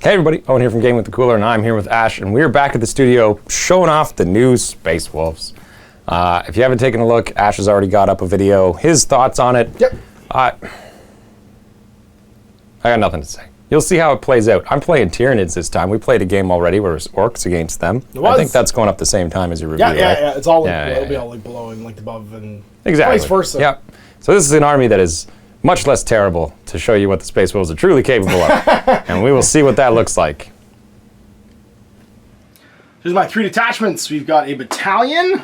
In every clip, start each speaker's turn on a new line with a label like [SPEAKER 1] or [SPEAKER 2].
[SPEAKER 1] Hey everybody, Owen here from Game with the Cooler, and I'm here with Ash, and we're back at the studio showing off the new Space Wolves. If you haven't taken a look, Ash has already got up a video, his thoughts on it.
[SPEAKER 2] Yep.
[SPEAKER 1] I got nothing to say. You'll see how it plays out. I'm playing Tyranids this time. We played a game already where it was orcs against them. I think that's going up the same time as your review, right?
[SPEAKER 2] Yeah. It's all it'll be all like below and like above and
[SPEAKER 1] exactly.
[SPEAKER 2] vice versa.
[SPEAKER 1] Yep. So this is an army that is much less terrible to show you what the Space Wolves are truly capable of. And we will see what that looks like.
[SPEAKER 2] Here's my 3 detachments. We've got a battalion,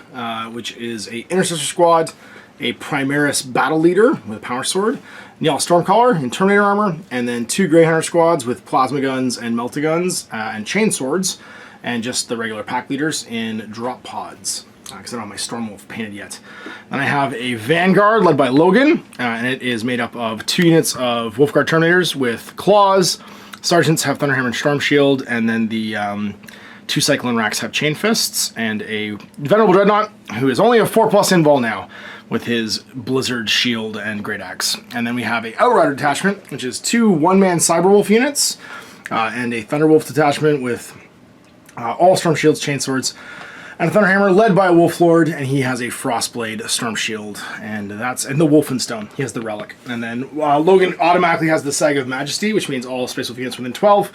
[SPEAKER 2] which is a intercessor squad, a Primaris battle leader with a power sword, Neil Stormcaller in Terminator armor, and then 2 Grey Hunter squads with plasma guns and melta-guns and chain swords, and just the regular pack leaders in drop pods. Because I don't have my Stormwolf painted yet. Then I have a Vanguard led by Logan, and it is made up of 2 units of Wolfguard Terminators with claws. Sergeants have Thunderhammer and Storm Shield, and then the 2 Cyclone Racks have Chain Fists, and a Venerable Dreadnought, who is only a 4+ invul now, with his Blizzard Shield and Great Axe. And then we have a Outrider detachment, which is 2 one-man Cyberwolf units, and a Thunderwolf detachment with all Storm Shields, Chain Swords, and a Thunderhammer led by a Wolf Lord, and he has a Frostblade, Storm Shield, and the Wolfenstone. He has the Relic. And then Logan automatically has the Sag of Majesty, which means all Space Wolf units within 12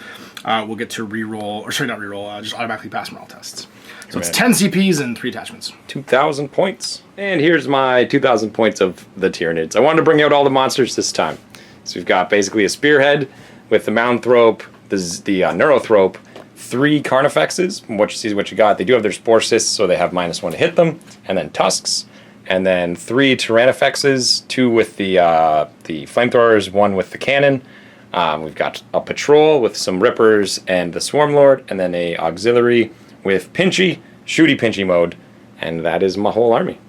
[SPEAKER 2] will get to reroll, or sorry, not reroll, just automatically pass morale tests. So it's 10 CPs and 3 attachments.
[SPEAKER 1] 2,000 points. And here's my 2,000 points of the Tyranids. I wanted to bring out all the monsters this time. So we've got basically a Spearhead with the Mounthrope, the Neurothrope, 3 Carnifexes, from what you see what you got. They do have their Spore Cysts, so they have -1 to hit them, and then Tusks, and then 3 Tyrannifexes, 2 with the Flamethrowers, 1 with the Cannon. We've got a Patrol with some Rippers and the Swarmlord, and then a Auxiliary with Pinchy, Shooty Pinchy mode, and that is my whole army.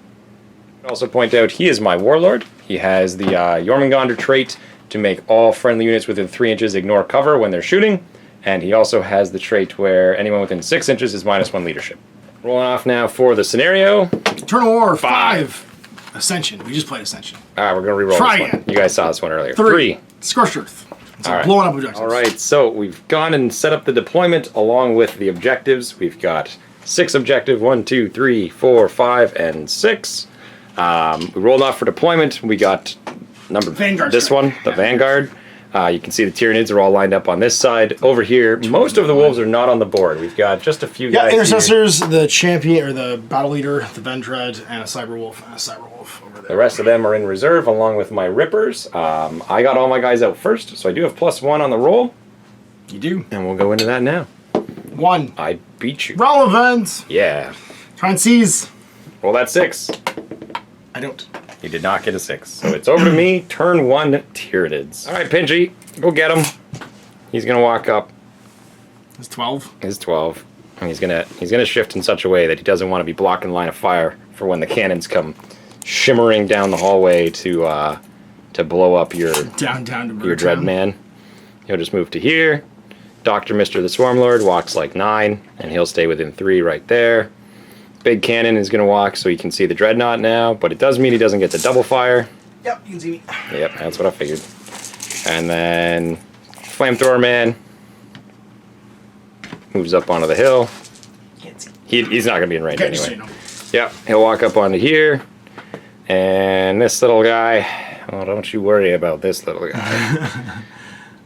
[SPEAKER 1] I'll also point out he is my Warlord. He has the Jormungandr trait to make all friendly units within 3 inches ignore cover when they're shooting. And he also has the trait where anyone within 6 inches is -1 leadership. Rolling off now for the scenario.
[SPEAKER 2] Eternal War 5. Ascension. We just played Ascension.
[SPEAKER 1] Alright, we're going to reroll this one. You guys saw this one earlier.
[SPEAKER 2] 3. Scorched Earth. It's like blowing up objectives.
[SPEAKER 1] Alright, so we've gone and set up the deployment along with the objectives. We've got 6 objectives. 1, 2, 3, 4, 5, and 6. We rolled off for deployment. We got this one, the Vanguard. You can see the Tyranids are all lined up on this side. Over here, most of the wolves are not on the board. We've got just a few guys
[SPEAKER 2] Intercessors, here. The Champion, or the Battle Leader, the Vendread, and a Cyberwolf, over there.
[SPEAKER 1] The rest of them are in reserve, along with my Rippers. I got all my guys out first, so I do have +1 on the roll.
[SPEAKER 2] You do.
[SPEAKER 1] And we'll go into that now.
[SPEAKER 2] 1.
[SPEAKER 1] I beat you.
[SPEAKER 2] Relevant!
[SPEAKER 1] Yeah.
[SPEAKER 2] Try and seize.
[SPEAKER 1] Roll that 6.
[SPEAKER 2] I don't.
[SPEAKER 1] You did not get a 6. So it's over to me. Turn 1, Tyranids. All right, Pinchy, go get him. He's gonna walk up.
[SPEAKER 2] It's 12.
[SPEAKER 1] He's 12. And he's gonna shift in such a way that he doesn't want to be blocking line of fire for when the cannons come shimmering down the hallway to blow up your dread man. He'll just move to here. Dr. Mr. the Swarmlord walks like 9, and he'll stay within 3 right there. Big Cannon is going to walk so you can see the Dreadnought now, but it does mean he doesn't get to double fire.
[SPEAKER 2] Yep, you can see me.
[SPEAKER 1] Yep, that's what I figured. And then Flamethrower Man moves up onto the hill.
[SPEAKER 2] Can't see.
[SPEAKER 1] He's not going to be in range anyway.
[SPEAKER 2] So you know.
[SPEAKER 1] Yep, he'll walk up onto here. And this little guy, oh, don't you worry about this little guy.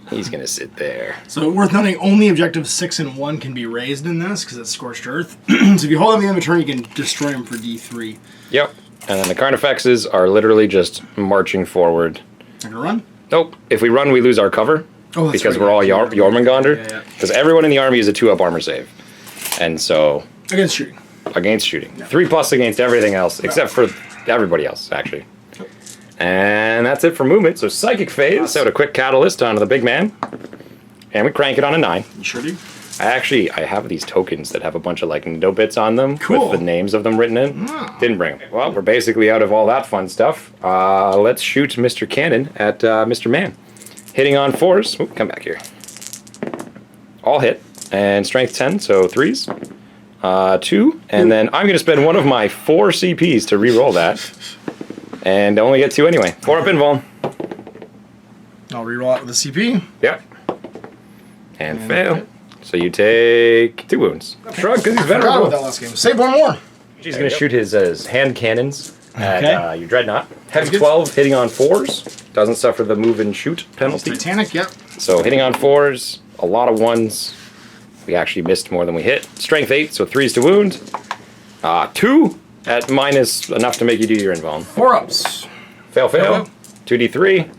[SPEAKER 1] He's going to sit there.
[SPEAKER 2] So worth noting, only objectives 6 and 1 can be raised in this, because it's Scorched Earth. So if you hold them in the inventory, you can destroy them for D3.
[SPEAKER 1] Yep. And then the Carnifexes are literally just marching forward.
[SPEAKER 2] Not gonna run?
[SPEAKER 1] Nope. If we run, we lose our cover.
[SPEAKER 2] Oh, that's
[SPEAKER 1] because
[SPEAKER 2] right.
[SPEAKER 1] we're all Jormungandr.
[SPEAKER 2] Yeah.
[SPEAKER 1] Because everyone in the army is a 2-up armor save. And so...
[SPEAKER 2] Against shooting.
[SPEAKER 1] Against shooting. Yeah. 3+ against everything else, except for everybody else, actually. And that's it for movement. So Psychic Phase, out a quick Catalyst onto the big man. And we crank it on a 9.
[SPEAKER 2] You sure do?
[SPEAKER 1] I have these tokens that have a bunch of like Nindo bits on them with the names of them written in.
[SPEAKER 2] Oh.
[SPEAKER 1] Didn't bring them. Well, we're basically out of all that fun stuff. Let's shoot Mr. Cannon at Mr. Man. Hitting on 4s. Ooh, come back here. All hit. And strength 10, so 3s. 2. And then I'm going to spend one of my 4 CPs to re-roll that. And only get 2 anyway. 4 up invul.
[SPEAKER 2] I'll reroll out with the CP.
[SPEAKER 1] Yep. And fail. So you take 2 wounds. Shrug, because he's
[SPEAKER 2] Forgot about
[SPEAKER 1] venerable.
[SPEAKER 2] that last game. Save one more.
[SPEAKER 1] He's going to shoot his hand cannons at
[SPEAKER 2] Okay.
[SPEAKER 1] your Dreadnought. Heavy
[SPEAKER 2] good.
[SPEAKER 1] 12, hitting on 4s. Doesn't suffer the move and shoot penalty.
[SPEAKER 2] Titanic, yep.
[SPEAKER 1] So hitting on 4s, a lot of 1s. We actually missed more than we hit. Strength 8, so 3s to wound. 2 at minus enough to make you do your invuln.
[SPEAKER 2] 4 ups.
[SPEAKER 1] Fail, fail. 2d3.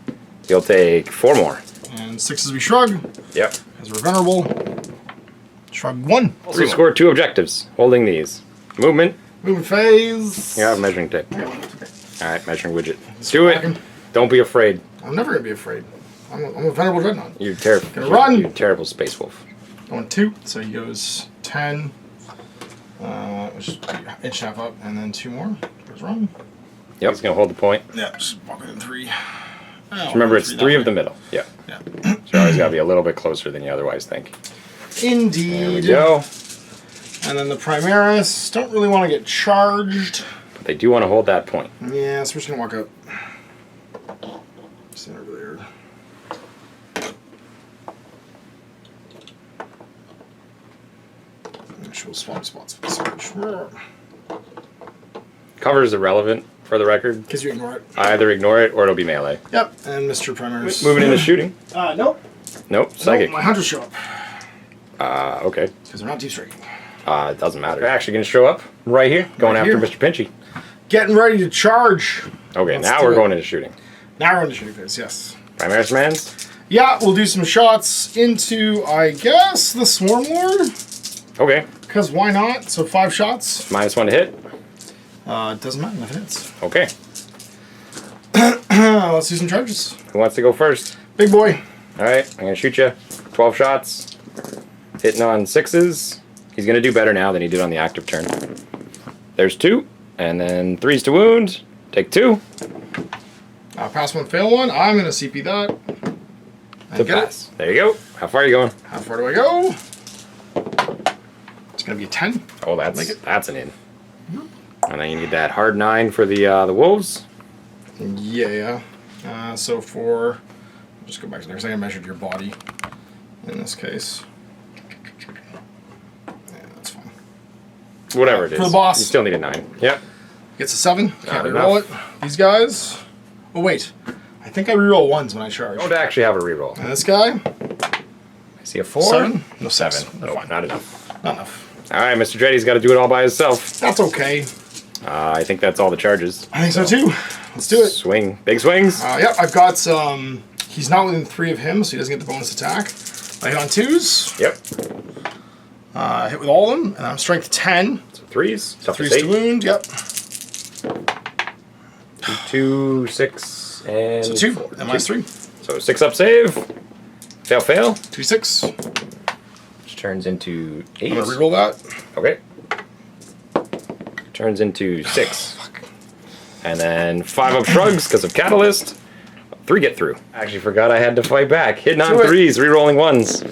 [SPEAKER 1] You'll take 4 more.
[SPEAKER 2] And 6s we shrug,
[SPEAKER 1] Yep.
[SPEAKER 2] as we're venerable. Shrug 1.
[SPEAKER 1] So you scored 2 objectives, holding these. Movement.
[SPEAKER 2] Movement phase.
[SPEAKER 1] You have measuring tape. Alright, measuring widget.
[SPEAKER 2] Let's
[SPEAKER 1] Do
[SPEAKER 2] back
[SPEAKER 1] it.
[SPEAKER 2] him.
[SPEAKER 1] Don't be afraid.
[SPEAKER 2] I'm never going to be afraid. I'm a venerable dreadnought.
[SPEAKER 1] You're terrible.
[SPEAKER 2] Gonna run.
[SPEAKER 1] You're a terrible space wolf.
[SPEAKER 2] Going 2, so he goes 10. Which is inch half up, and then 2 more. Goes run.
[SPEAKER 1] Yep. He's gonna hold the point.
[SPEAKER 2] Yeah, just walking in 3.
[SPEAKER 1] Just remember, it's 3 of the middle. Yeah.
[SPEAKER 2] Yeah.
[SPEAKER 1] So you always gotta be a little bit closer than you otherwise think.
[SPEAKER 2] Indeed.
[SPEAKER 1] There we go.
[SPEAKER 2] And then the Primaris don't really want to get charged.
[SPEAKER 1] But they do want to hold that point.
[SPEAKER 2] Yeah, so we're just gonna walk up. Stand over there. Actual swap spots for the surge.
[SPEAKER 1] Cover is irrelevant for the record.
[SPEAKER 2] Because you ignore it.
[SPEAKER 1] I either ignore it or it'll be melee.
[SPEAKER 2] Yep, and Mr. Primaris.
[SPEAKER 1] Moving into shooting.
[SPEAKER 2] Nope.
[SPEAKER 1] Nope. Psychic.
[SPEAKER 2] Nope, my hunters show up.
[SPEAKER 1] Okay.
[SPEAKER 2] Because they're not deep striking.
[SPEAKER 1] It doesn't matter. They're actually gonna show up right here, going
[SPEAKER 2] Right
[SPEAKER 1] after
[SPEAKER 2] here.
[SPEAKER 1] Mr. Pinchy.
[SPEAKER 2] Getting ready to charge.
[SPEAKER 1] Okay,
[SPEAKER 2] Let's
[SPEAKER 1] now
[SPEAKER 2] do
[SPEAKER 1] we're
[SPEAKER 2] it.
[SPEAKER 1] going into shooting.
[SPEAKER 2] Now we're in the shooting phase, yes.
[SPEAKER 1] Primaris mans.
[SPEAKER 2] Yeah, we'll do some shots into, I guess, the Swarm Lord.
[SPEAKER 1] Okay.
[SPEAKER 2] Because why not? So 5 shots.
[SPEAKER 1] -1 to hit.
[SPEAKER 2] It doesn't matter if it hits.
[SPEAKER 1] Okay.
[SPEAKER 2] Let's do some charges.
[SPEAKER 1] Who wants to go first?
[SPEAKER 2] Big boy.
[SPEAKER 1] Alright, I'm gonna shoot you. 12 shots. Hitting on 6s. He's gonna do better now than he did on the active turn. There's 2. And then 3s to wound. Take 2.
[SPEAKER 2] Pass 1, fail 1. I'm going to CP that. And
[SPEAKER 1] To
[SPEAKER 2] get it.
[SPEAKER 1] pass. There you go. How far are you going?
[SPEAKER 2] How far do I go? It's going to be a 10.
[SPEAKER 1] Oh,
[SPEAKER 2] Make it.
[SPEAKER 1] that's an in. And then you need that hard 9 for the wolves.
[SPEAKER 2] Yeah. So for... I'll just go back to there because I measured your body in this case. Yeah, that's fine.
[SPEAKER 1] Whatever it is.
[SPEAKER 2] For the boss.
[SPEAKER 1] You still need a 9. Yep.
[SPEAKER 2] Gets a 7.
[SPEAKER 1] Not
[SPEAKER 2] Can't reroll it. These guys. Oh, wait. I think I reroll 1s when I charge.
[SPEAKER 1] Don't actually have a reroll.
[SPEAKER 2] And this guy.
[SPEAKER 1] I see a 4.
[SPEAKER 2] 7? No,
[SPEAKER 1] 7.
[SPEAKER 2] 6.
[SPEAKER 1] No,
[SPEAKER 2] Fine.
[SPEAKER 1] not enough.
[SPEAKER 2] Not enough.
[SPEAKER 1] Alright, Mr. Dreddy's got to do it all by himself.
[SPEAKER 2] That's okay.
[SPEAKER 1] I think that's all the charges.
[SPEAKER 2] I think so too. Let's do it.
[SPEAKER 1] Swing. Big swings.
[SPEAKER 2] Yep, I've got some. He's not within 3 of him, so he doesn't get the bonus attack. I hit on 2s.
[SPEAKER 1] Yep.
[SPEAKER 2] Hit with all of them, and I'm strength 10.
[SPEAKER 1] So 3s. Toughness
[SPEAKER 2] 3s
[SPEAKER 1] 8.
[SPEAKER 2] to wound, yep.
[SPEAKER 1] 2, 6, and
[SPEAKER 2] So 2,
[SPEAKER 1] 4.
[SPEAKER 2] and minus 3.
[SPEAKER 1] So 6 up save. Fail, fail.
[SPEAKER 2] 2, 6.
[SPEAKER 1] Which turns into 8.
[SPEAKER 2] I'm going to reroll that.
[SPEAKER 1] Okay. Turns into 6. And then 5 up shrugs because of Catalyst. 3 get through. Actually forgot I had to fight back. Hitting on
[SPEAKER 2] Do it.
[SPEAKER 1] 3s, re-rolling 1s.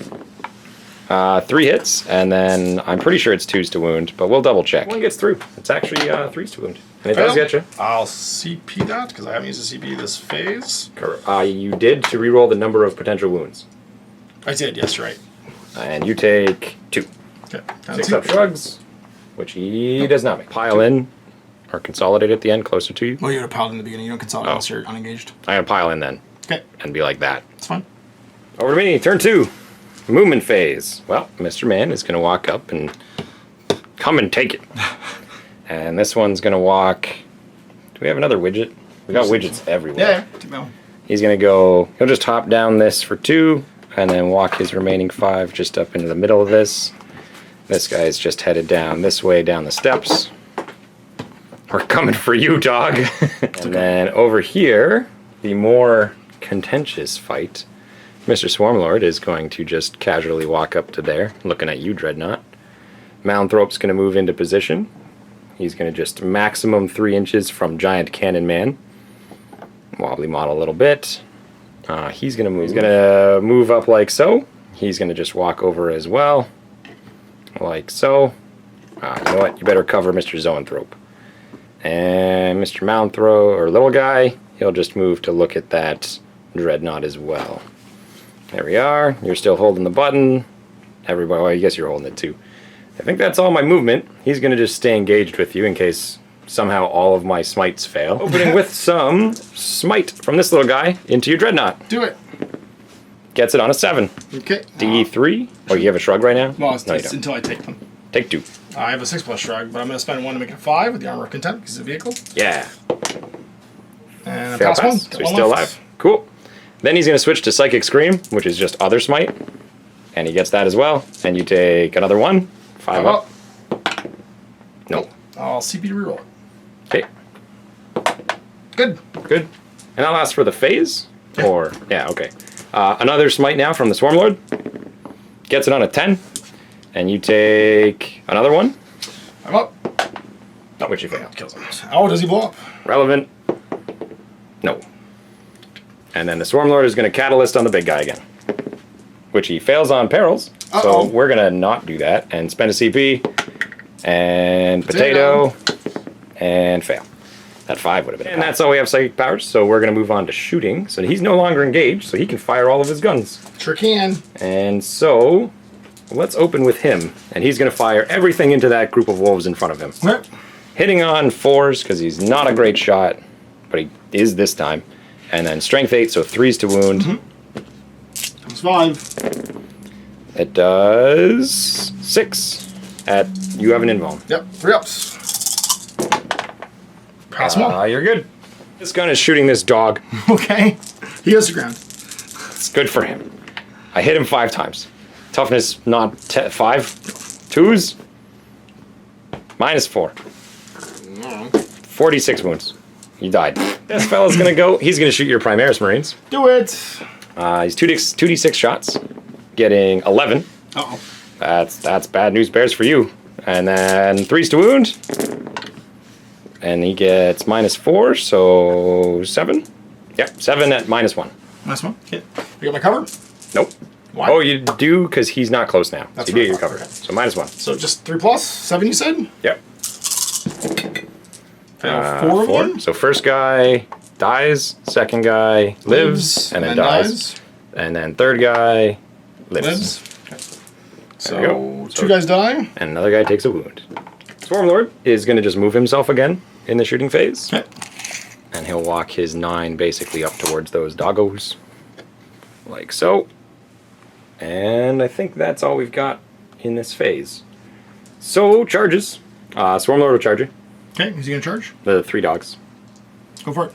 [SPEAKER 1] 3 hits, and then I'm pretty sure it's 2s to wound, but we'll double check. 1 gets through. It's actually 3s to wound. And it does
[SPEAKER 2] Fail.
[SPEAKER 1] get you.
[SPEAKER 2] I'll CP that, because I haven't used a CP this phase.
[SPEAKER 1] You did to re-roll the number of potential wounds.
[SPEAKER 2] I did, yes, you're right.
[SPEAKER 1] And you take 2.
[SPEAKER 2] Okay, down
[SPEAKER 1] 6
[SPEAKER 2] 2.
[SPEAKER 1] up shrugs, which he does not make. Pile in, or consolidate at the end, closer to you.
[SPEAKER 2] Well, you had a pile in the beginning. You don't consolidate unless you're unengaged.
[SPEAKER 1] I'm going to pile in then,
[SPEAKER 2] Okay,
[SPEAKER 1] and be like that.
[SPEAKER 2] it's fine.
[SPEAKER 1] Over to me, turn 2. Movement phase. Well, Mr. Man is going to walk up and come and take it. And this one's going to walk... Do we have another widget? We got widgets everywhere.
[SPEAKER 2] Yeah, take that one.
[SPEAKER 1] He's going to go... He'll just hop down this for 2, and then walk his remaining 5 just up into the middle of this. This guy's just headed down this way down the steps. We're coming for you, dog. And then over here, the more contentious fight... Mr. Swarmlord is going to just casually walk up to there, looking at you, Dreadnought. Mounthrope's going to move into position. He's going to just maximum 3 inches from Giant Cannon Man. Wobbly model a little bit. He's going to move. He's going to move up like so. He's going to just walk over as well, like so. You know what? You better cover Mr. Zoanthrope. And Mr. Mounthrope, or little guy, he'll just move to look at that Dreadnought as well. There we are. You're still holding the button. everybody. Well, I guess you're holding it too. I think that's all my movement. He's going to just stay engaged with you in case somehow all of my smites fail. Opening with some smite from this little guy into your dreadnought.
[SPEAKER 2] Do it.
[SPEAKER 1] Gets it on a 7.
[SPEAKER 2] Okay.
[SPEAKER 1] D3. Oh, you have a shrug right now?
[SPEAKER 2] Well,
[SPEAKER 1] No, you
[SPEAKER 2] it's
[SPEAKER 1] don't.
[SPEAKER 2] until I take them.
[SPEAKER 1] Take 2.
[SPEAKER 2] I have a 6+ shrug, but I'm going to spend 1 to make it a 5 with the Armor of Contempt because it's a vehicle.
[SPEAKER 1] Yeah.
[SPEAKER 2] And
[SPEAKER 1] Fail
[SPEAKER 2] pass
[SPEAKER 1] pass.
[SPEAKER 2] 1.
[SPEAKER 1] So he's still alive. Cool. Then he's going to switch to Psychic Scream, which is just other smite. And he gets that as well. And you take another 1. 5 up. Nope.
[SPEAKER 2] I'll CP to reroll it.
[SPEAKER 1] Okay.
[SPEAKER 2] Good.
[SPEAKER 1] Good. And I'll ask for the phase? Or, yeah, okay. Another smite now from the Swarmlord. Gets it on a 10. And you take another 1.
[SPEAKER 2] I'm up.
[SPEAKER 1] No, which you fail.
[SPEAKER 2] Kills him. Oh, does he blow up?
[SPEAKER 1] Relevant. No. And then the Swarmlord is going to Catalyst on the big guy again. Which he fails on Perils.
[SPEAKER 2] Uh-oh.
[SPEAKER 1] So we're going to not do that. And spend a CP. And Potato. And fail. That 5 would have been. And that's all we have psychic powers. So we're going to move on to shooting. So he's no longer engaged. So he can fire all of his guns.
[SPEAKER 2] Sure can.
[SPEAKER 1] And so let's open with him. And he's going to fire everything into that group of wolves in front of him.
[SPEAKER 2] Right.
[SPEAKER 1] Hitting on 4s because he's not a great shot. But he is this time. And then strength 8, so 3s to wound.
[SPEAKER 2] Comes 5.
[SPEAKER 1] It does 6 at you have an invuln.
[SPEAKER 2] Yep. 3 ups. Pass 1.
[SPEAKER 1] You're good. This gun is shooting this dog.
[SPEAKER 2] Okay. He goes to ground.
[SPEAKER 1] It's good for him. I hit him 5 times. Toughness not 5. 2s. -4. 46 wounds. You died. This fella's gonna go. He's gonna shoot your Primaris Marines.
[SPEAKER 2] Do it.
[SPEAKER 1] He's 2d6 shots, getting 11.
[SPEAKER 2] Uh-oh.
[SPEAKER 1] That's bad news bears for you. And then 3s to wound. And he gets -4, so 7. Yep, 7 at -1.
[SPEAKER 2] Nice one. Okay. You got my cover?
[SPEAKER 1] Nope.
[SPEAKER 2] Why?
[SPEAKER 1] Oh, you do because he's not close now.
[SPEAKER 2] That's
[SPEAKER 1] so you
[SPEAKER 2] right.
[SPEAKER 1] get your cover.
[SPEAKER 2] Okay.
[SPEAKER 1] So -1.
[SPEAKER 2] So just 3+, 7 you said?
[SPEAKER 1] Yep.
[SPEAKER 2] Fail 4 of them?
[SPEAKER 1] So first guy dies, second guy lives, and then dies. And then third guy lives.
[SPEAKER 2] Okay.
[SPEAKER 1] There you
[SPEAKER 2] So
[SPEAKER 1] go.
[SPEAKER 2] 2 guys die.
[SPEAKER 1] And another guy takes a wound. Swarmlord is going to just move himself again in the shooting phase.
[SPEAKER 2] Okay.
[SPEAKER 1] And he'll walk his 9 basically up towards those doggos. Like so. And I think that's all we've got in this phase. So, charges. Swarmlord will charge you.
[SPEAKER 2] Okay, who's he gonna charge?
[SPEAKER 1] The 3 dogs.
[SPEAKER 2] Go for it.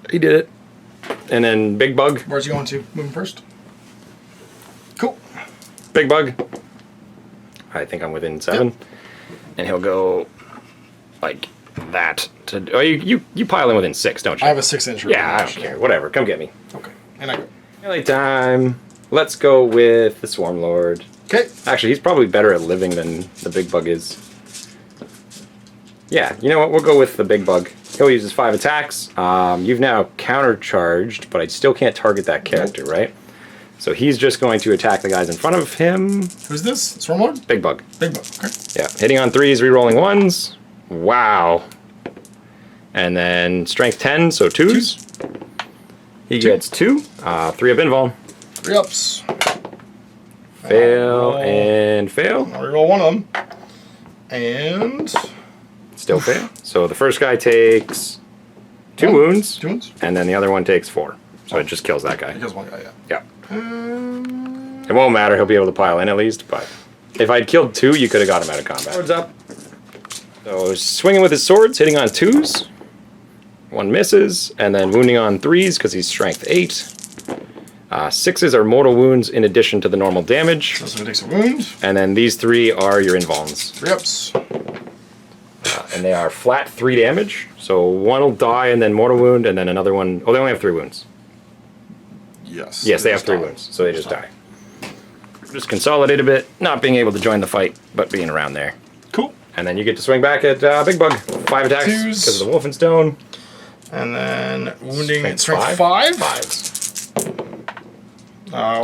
[SPEAKER 1] He did it. And then Big Bug.
[SPEAKER 2] Where's he going to? Moving first. Cool.
[SPEAKER 1] Big Bug. I think I'm within 7.
[SPEAKER 2] Yep.
[SPEAKER 1] And he'll go like that. Oh, you pile in within 6, don't you?
[SPEAKER 2] I have a 6-inch.
[SPEAKER 1] Yeah, I don't care. Whatever. Come get me.
[SPEAKER 2] Okay. And I go.
[SPEAKER 1] Melee time. Let's go with the Swarmlord.
[SPEAKER 2] Okay.
[SPEAKER 1] Actually, he's probably better at living than the Big Bug is. Yeah, you know what? We'll go with the Big Bug. He'll use his 5 attacks. You've now countercharged, but I still can't target that character, right? So he's just going to attack the guys in front of him.
[SPEAKER 2] Who's this? Swarmlord?
[SPEAKER 1] Big Bug.
[SPEAKER 2] Big Bug. Okay.
[SPEAKER 1] Yeah, hitting on 3s, re-rolling 1s. Wow. And then strength 10, so 2s. He gets 2. 3 up invuln.
[SPEAKER 2] 3 ups.
[SPEAKER 1] Fail and fail.
[SPEAKER 2] I'll reroll 1 of them. And
[SPEAKER 1] Still fail. So the first guy takes 2 wounds.
[SPEAKER 2] 2 wounds.
[SPEAKER 1] And then the other one takes 4. So it just kills that guy.
[SPEAKER 2] He kills 1 guy, yeah.
[SPEAKER 1] Yeah. It won't matter. He'll be able to pile in at least. But if I'd killed 2, you could have got him out of combat. Swords up. So swinging with his swords, hitting on 2s. 1 misses. And then wounding on 3s because he's strength 8. 6s are mortal wounds in addition to the normal damage.
[SPEAKER 2] So he takes a wound.
[SPEAKER 1] And then these 3 are your invulns.
[SPEAKER 2] 3 ups.
[SPEAKER 1] And they are flat 3 damage. So 1 will die and then mortal wound, and then another one. Oh, they only have 3 wounds.
[SPEAKER 2] Yes.
[SPEAKER 1] Yes, they have 3 wounds, so they just die. Just consolidate a bit, not being able to join the fight, but being around there.
[SPEAKER 2] Cool.
[SPEAKER 1] And then you get to swing back at Big Bug. 5 attacks
[SPEAKER 2] 2s.
[SPEAKER 1] because of the Wolfenstone.
[SPEAKER 2] And then wounding at
[SPEAKER 1] Strength
[SPEAKER 2] strength 5.
[SPEAKER 1] 5s.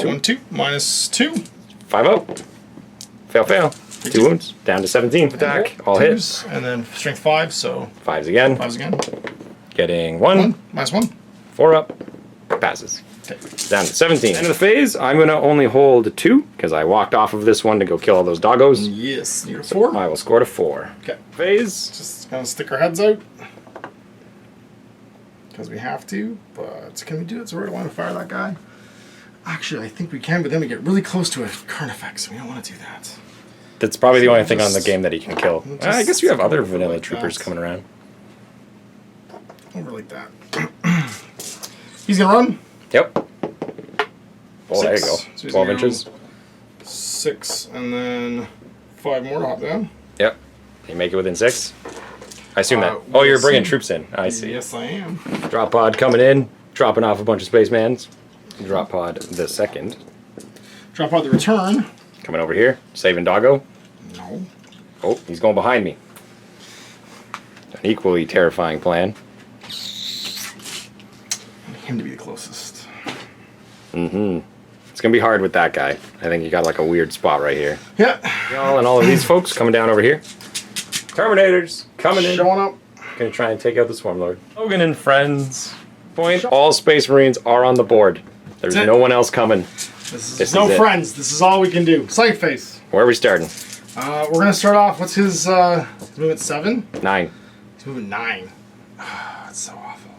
[SPEAKER 2] 1, 2. -2.
[SPEAKER 1] 5 up. Fail, fail. 2 wounds. Down to 17. Attack. All hits.
[SPEAKER 2] And then strength 5, so
[SPEAKER 1] 5s again.
[SPEAKER 2] 5s again.
[SPEAKER 1] Getting 1.
[SPEAKER 2] 1. -1.
[SPEAKER 1] 4 up. Passes. Down to 17. End of the phase, I'm going to only hold 2, because I walked off of this one to go kill all those doggos.
[SPEAKER 2] Yes, you're 4.
[SPEAKER 1] I will score to 4.
[SPEAKER 2] Okay.
[SPEAKER 1] Phase.
[SPEAKER 2] Just gonna stick our heads out. Because we have to, but can we do it so we don't want to fire that guy? Actually, I think we can, but then we get really close to a Carnifex, so we don't want to do that.
[SPEAKER 1] That's probably the only thing on the game that he can kill. I guess you have other vanilla
[SPEAKER 2] like
[SPEAKER 1] troopers
[SPEAKER 2] that.
[SPEAKER 1] coming around.
[SPEAKER 2] Over like that. He's gonna run.
[SPEAKER 1] Yep. Oh, there you
[SPEAKER 2] 6.
[SPEAKER 1] go.
[SPEAKER 2] So he's
[SPEAKER 1] 12
[SPEAKER 2] gonna go
[SPEAKER 1] inches.
[SPEAKER 2] 6, and then 5 more to hop down.
[SPEAKER 1] Yep. You make it within 6? I assume that. Oh,
[SPEAKER 2] we'll
[SPEAKER 1] you're bringing
[SPEAKER 2] see.
[SPEAKER 1] troops in. I see.
[SPEAKER 2] Yes, I am.
[SPEAKER 1] Drop pod coming in, dropping off a bunch of spacemans. Drop pod the second.
[SPEAKER 2] Drop out the return.
[SPEAKER 1] Coming over here, saving doggo.
[SPEAKER 2] No.
[SPEAKER 1] Oh, he's going behind me. An equally terrifying plan.
[SPEAKER 2] Him to be the closest.
[SPEAKER 1] Mm-hmm. It's gonna be hard with that guy. I think you got like a weird spot right here.
[SPEAKER 2] Yeah.
[SPEAKER 1] Y'all and all of these folks coming down over here. Terminators coming in.
[SPEAKER 2] Showing up.
[SPEAKER 1] Gonna try and take out the Swarm Lord. Logan and friends. Point. All Space Marines are on the board. There's no one else coming.
[SPEAKER 2] This
[SPEAKER 1] is
[SPEAKER 2] no
[SPEAKER 1] it.
[SPEAKER 2] friends. This is all we can do. Sight face.
[SPEAKER 1] Where are we starting?
[SPEAKER 2] We're gonna start off. What's his movement? 7.
[SPEAKER 1] 9.
[SPEAKER 2] He's moving 9. That's so awful.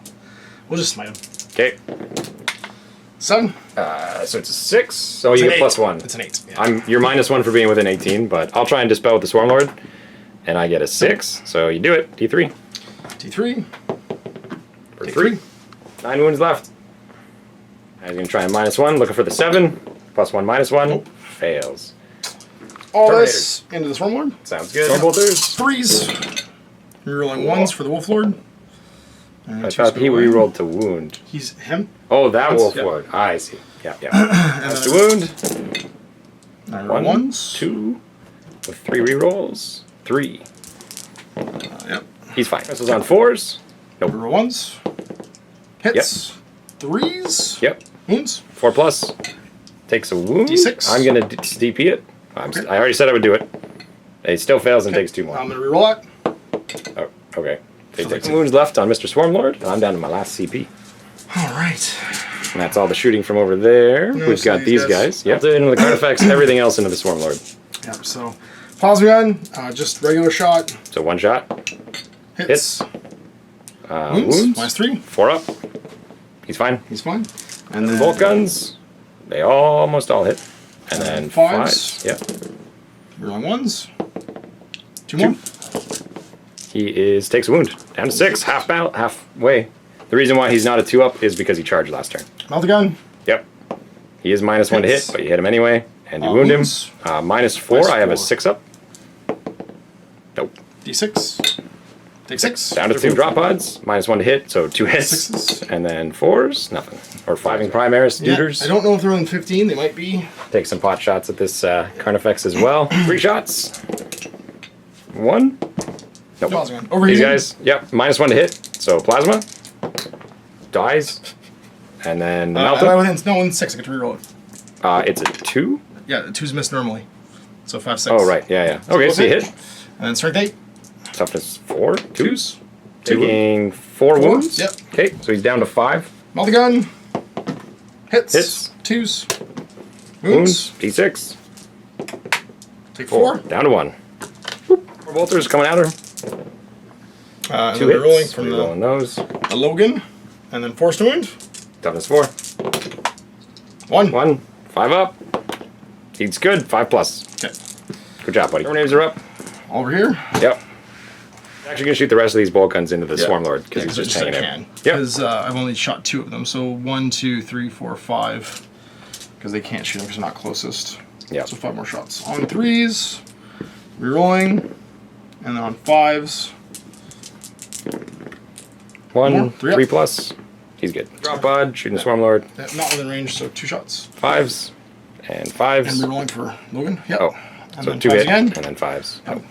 [SPEAKER 2] We'll just smite him.
[SPEAKER 1] Okay.
[SPEAKER 2] 7.
[SPEAKER 1] So it's a 6. So you
[SPEAKER 2] an
[SPEAKER 1] get
[SPEAKER 2] 8.
[SPEAKER 1] +1.
[SPEAKER 2] It's an 8. Yeah.
[SPEAKER 1] You're -1 for being within 18, but I'll try and dispel with the Swarm Lord, and I get a 6. So you do it. D3.
[SPEAKER 2] D3.
[SPEAKER 1] For 3. 9 wounds left. I'm gonna try and -1, looking for the 7. +1, -1.
[SPEAKER 2] Nope.
[SPEAKER 1] Fails.
[SPEAKER 2] All this into the Swarm Lord.
[SPEAKER 1] Sounds good.
[SPEAKER 2] Storm Bolters. 3s. Rerolling 1s for the Wolf Lord. And
[SPEAKER 1] I
[SPEAKER 2] 2s
[SPEAKER 1] thought
[SPEAKER 2] for
[SPEAKER 1] he
[SPEAKER 2] the Lion.
[SPEAKER 1] rerolled to wound.
[SPEAKER 2] He's him.
[SPEAKER 1] Oh, that
[SPEAKER 2] Once,
[SPEAKER 1] Wolf
[SPEAKER 2] yeah.
[SPEAKER 1] Lord. I see. Yeah, yeah.
[SPEAKER 2] And
[SPEAKER 1] That's
[SPEAKER 2] then
[SPEAKER 1] to wound.
[SPEAKER 2] I
[SPEAKER 1] One,
[SPEAKER 2] roll 1s.
[SPEAKER 1] 2, with 3 rerolls. 3.
[SPEAKER 2] Yep.
[SPEAKER 1] He's fine. This was on 4s. Nope.
[SPEAKER 2] Reroll 1s. Hits. 3s.
[SPEAKER 1] Yep.
[SPEAKER 2] Wounds.
[SPEAKER 1] 4+. Takes a wound.
[SPEAKER 2] D6.
[SPEAKER 1] I'm gonna DP it.
[SPEAKER 2] Okay.
[SPEAKER 1] I already said I would do it. It still fails and takes 2 more.
[SPEAKER 2] I'm gonna reroll it.
[SPEAKER 1] Oh, okay. They take some wounds left on Mr. Swarmlord, and I'm down to my last CP.
[SPEAKER 2] All right.
[SPEAKER 1] And that's all the shooting from over there.
[SPEAKER 2] No,
[SPEAKER 1] We've
[SPEAKER 2] so
[SPEAKER 1] got these guys. Yep. Into the card effects, everything else into the Swarmlord.
[SPEAKER 2] Yep. So, plasma gun, just regular shot.
[SPEAKER 1] So 1 shot.
[SPEAKER 2] Hits.
[SPEAKER 1] Wounds.
[SPEAKER 2] -3.
[SPEAKER 1] 4 up. He's fine.
[SPEAKER 2] He's fine. And then
[SPEAKER 1] Bolt guns. They almost all hit. And then
[SPEAKER 2] 5s.
[SPEAKER 1] 5s. Yep.
[SPEAKER 2] Rerolling 1s. 2 more.
[SPEAKER 1] He takes a wound. Down to 6. Halfway. The reason why he's not a 2 up is because he charged last turn.
[SPEAKER 2] Melt the gun.
[SPEAKER 1] Yep. He is -1 to hit,
[SPEAKER 2] Hits.
[SPEAKER 1] but you hit him anyway. And you wound him.
[SPEAKER 2] Wounds.
[SPEAKER 1] -4. I have a
[SPEAKER 2] -4.
[SPEAKER 1] 6 up. Nope.
[SPEAKER 2] D6. Take 6.
[SPEAKER 1] Down to 2 drop pods. -1 to hit, so 2 hits.
[SPEAKER 2] 6s.
[SPEAKER 1] And then 4s, nothing. Or 5 Primaris
[SPEAKER 2] Yeah,
[SPEAKER 1] Duders.
[SPEAKER 2] I don't know if they're in 15. They might be.
[SPEAKER 1] Take some pot shots at this Carnifex as well. 3 shots. 1. Nope.
[SPEAKER 2] Plasma gun. Over
[SPEAKER 1] These
[SPEAKER 2] here.
[SPEAKER 1] guys, yep, -1 to hit. So plasma. Dies. And then melt
[SPEAKER 2] No,
[SPEAKER 1] it.
[SPEAKER 2] within 6. I get to reroll it.
[SPEAKER 1] It's a 2.
[SPEAKER 2] Yeah, the 2's missed normally. So 5, 6.
[SPEAKER 1] Oh, right. Yeah, yeah. Okay, so you hit.
[SPEAKER 2] And then strength 8.
[SPEAKER 1] Toughness 4. 2s.
[SPEAKER 2] 2.
[SPEAKER 1] Taking 4
[SPEAKER 2] 4,
[SPEAKER 1] wounds.
[SPEAKER 2] yep.
[SPEAKER 1] Okay, so he's down to 5.
[SPEAKER 2] Multi-gun. Hits.
[SPEAKER 1] Hits.
[SPEAKER 2] 2s.
[SPEAKER 1] Wounds.
[SPEAKER 2] Wounds.
[SPEAKER 1] D6.
[SPEAKER 2] Take
[SPEAKER 1] 4.
[SPEAKER 2] 4.
[SPEAKER 1] Down to 1. Whoop. 4 bolters coming at her. 2
[SPEAKER 2] and then rolling
[SPEAKER 1] hits.
[SPEAKER 2] from
[SPEAKER 1] Rerolling those.
[SPEAKER 2] the Logan. And then force to wound.
[SPEAKER 1] Toughness 4.
[SPEAKER 2] 1.
[SPEAKER 1] 1. 5 up. He's good. 5+.
[SPEAKER 2] Okay.
[SPEAKER 1] Good job, buddy. Our names are up.
[SPEAKER 2] Over here.
[SPEAKER 1] Yep. Actually gonna shoot the rest of these bolt guns into the Swarm Lord because he's just hanging out.
[SPEAKER 2] Yep.
[SPEAKER 1] Yep.
[SPEAKER 2] Because I've only shot 2 of them. So 1, 2, 3, 4, 5. Because they can't shoot them because they're not closest.
[SPEAKER 1] Yep.
[SPEAKER 2] So 5 more shots. On 3s. Rerolling. And then on 5s.
[SPEAKER 1] 1,
[SPEAKER 2] More. 3 up.
[SPEAKER 1] 3+. He's good. Drop pod, shooting the Swarm Lord.
[SPEAKER 2] Not within range, so 2 shots.
[SPEAKER 1] 5s and
[SPEAKER 2] And
[SPEAKER 1] 5s.
[SPEAKER 2] rerolling for Logan. Yep.
[SPEAKER 1] Oh,
[SPEAKER 2] And
[SPEAKER 1] so
[SPEAKER 2] then
[SPEAKER 1] 2
[SPEAKER 2] 5s
[SPEAKER 1] hit
[SPEAKER 2] again.
[SPEAKER 1] and then 5s. Oh.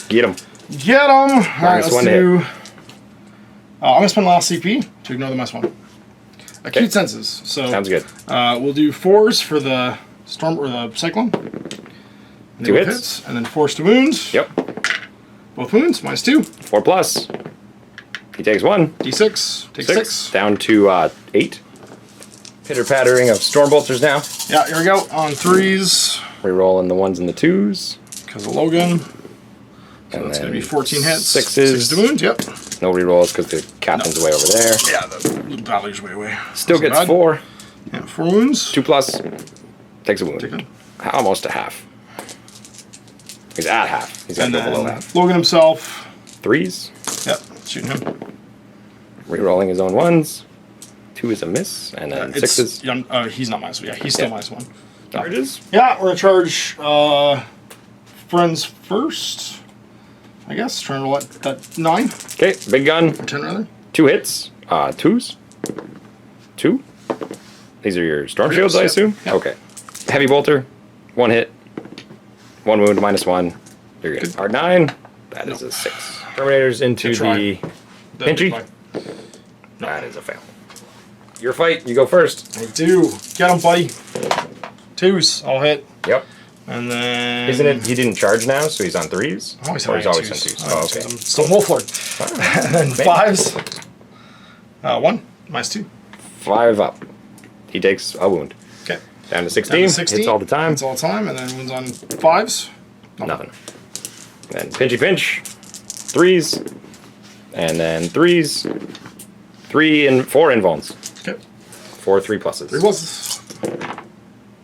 [SPEAKER 1] Get him.
[SPEAKER 2] Get them! Alright, let's
[SPEAKER 1] -1 to
[SPEAKER 2] do. I'm gonna spend last CP to ignore the -1. Acute senses. So
[SPEAKER 1] Sounds good.
[SPEAKER 2] we'll do 4s for the storm or the cyclone. And
[SPEAKER 1] 2
[SPEAKER 2] they
[SPEAKER 1] hits.
[SPEAKER 2] And then force to wounds.
[SPEAKER 1] Yep.
[SPEAKER 2] Both wounds, -2.
[SPEAKER 1] 4+. He takes 1.
[SPEAKER 2] D6. Take 6.
[SPEAKER 1] Down to 8. Pitter-pattering of storm bolters now.
[SPEAKER 2] Yeah, here we go. On 3s.
[SPEAKER 1] Rerolling the 1s and the 2s.
[SPEAKER 2] Because of Logan. So
[SPEAKER 1] And
[SPEAKER 2] that's
[SPEAKER 1] then
[SPEAKER 2] going to be 14 hits.
[SPEAKER 1] 6s.
[SPEAKER 2] 6 to wound, yep.
[SPEAKER 1] No rerolls because the captain's way over there.
[SPEAKER 2] Yeah, the battler's way away.
[SPEAKER 1] Still
[SPEAKER 2] Not so
[SPEAKER 1] gets
[SPEAKER 2] bad.
[SPEAKER 1] 4.
[SPEAKER 2] Yeah, 4 wounds.
[SPEAKER 1] 2+. Takes a wound.
[SPEAKER 2] Take it.
[SPEAKER 1] Almost a half. He's at half. He's got to
[SPEAKER 2] And
[SPEAKER 1] go below
[SPEAKER 2] then
[SPEAKER 1] half.
[SPEAKER 2] Logan himself.
[SPEAKER 1] 3s.
[SPEAKER 2] Yep, shooting him.
[SPEAKER 1] Rerolling his own 1s. 2 is a miss. And then 6s.
[SPEAKER 2] He's not minus 1. Yeah, he's still minus 1.
[SPEAKER 1] Charges.
[SPEAKER 2] Yeah, we're going to charge friends first. I guess. Trying to roll that 9.
[SPEAKER 1] Okay, big gun.
[SPEAKER 2] Or 10 rather.
[SPEAKER 1] 2 hits. 2s. 2. These are your storm shields, I assume?
[SPEAKER 2] Yep.
[SPEAKER 1] Okay. Heavy bolter. 1 hit. 1 wound, -1. You're good. R9. That is a 6. Terminators into the Pinchy.
[SPEAKER 2] No.
[SPEAKER 1] That is a fail. Your fight. You go first.
[SPEAKER 2] I do. Get him, buddy. 2s. I'll hit.
[SPEAKER 1] Yep.
[SPEAKER 2] And then...
[SPEAKER 1] Isn't it? He didn't charge now, so he's on 3s?
[SPEAKER 2] Oh, he's
[SPEAKER 1] Or he's always on
[SPEAKER 2] 2s.
[SPEAKER 1] 2s. Oh, okay.
[SPEAKER 2] I'm still Wolflord. And then 5s. 1. -2.
[SPEAKER 1] 5 up. He takes a wound.
[SPEAKER 2] Okay.
[SPEAKER 1] Down to 16. Hits all the time.
[SPEAKER 2] Hits all the time. And then wounds on 5s.
[SPEAKER 1] Nothing. Then pinchy pinch. 3s. And then 3s. 3 and 4 invulns.
[SPEAKER 2] Okay.
[SPEAKER 1] 4 3+.
[SPEAKER 2] 3 pluses.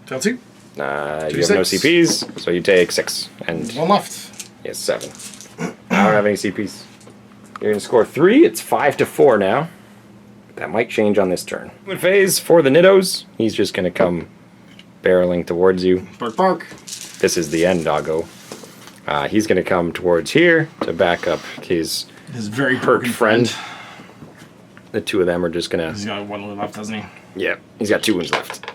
[SPEAKER 2] Tail 2.
[SPEAKER 1] You have
[SPEAKER 2] 6.
[SPEAKER 1] no CPs, so you take 6. And
[SPEAKER 2] 1 left.
[SPEAKER 1] yes, 7. I don't have any CPs. You're going to score 3. It's 5-4 now. That might change on this turn. Movement phase for the Niddos. He's just going to come barreling towards you.
[SPEAKER 2] Bark, bark.
[SPEAKER 1] This is the end, doggo. He's going to come towards here to back up his
[SPEAKER 2] very
[SPEAKER 1] hurt
[SPEAKER 2] broken
[SPEAKER 1] friend. The two of them are just going
[SPEAKER 2] He's
[SPEAKER 1] to...
[SPEAKER 2] got 1 wound left, doesn't he?
[SPEAKER 1] Yeah, he's got 2 wounds left.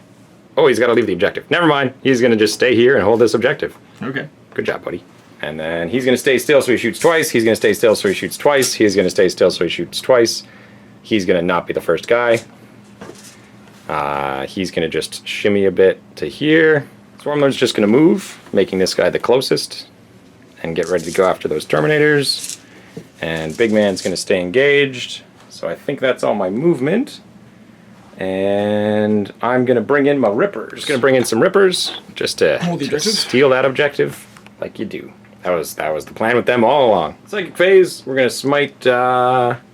[SPEAKER 1] Oh, he's got to leave the objective. Never mind. He's going to just stay here and hold this objective.
[SPEAKER 2] Okay.
[SPEAKER 1] Good job, buddy. And then he's going to stay still so he shoots twice. He's going to stay still so he shoots twice. He's going to stay still so he shoots twice. He's going to not be the first guy. He's going to just shimmy a bit to here. Swarmlord's just going to move, making this guy the closest. And get ready to go after those Terminators. And Big Man's going to stay engaged. So I think that's all my movement. And I'm going to bring in my Rippers. Just going to bring in some Rippers just to steal that objective like you do. That was the plan with them all along. Psychic phase, we're going to smite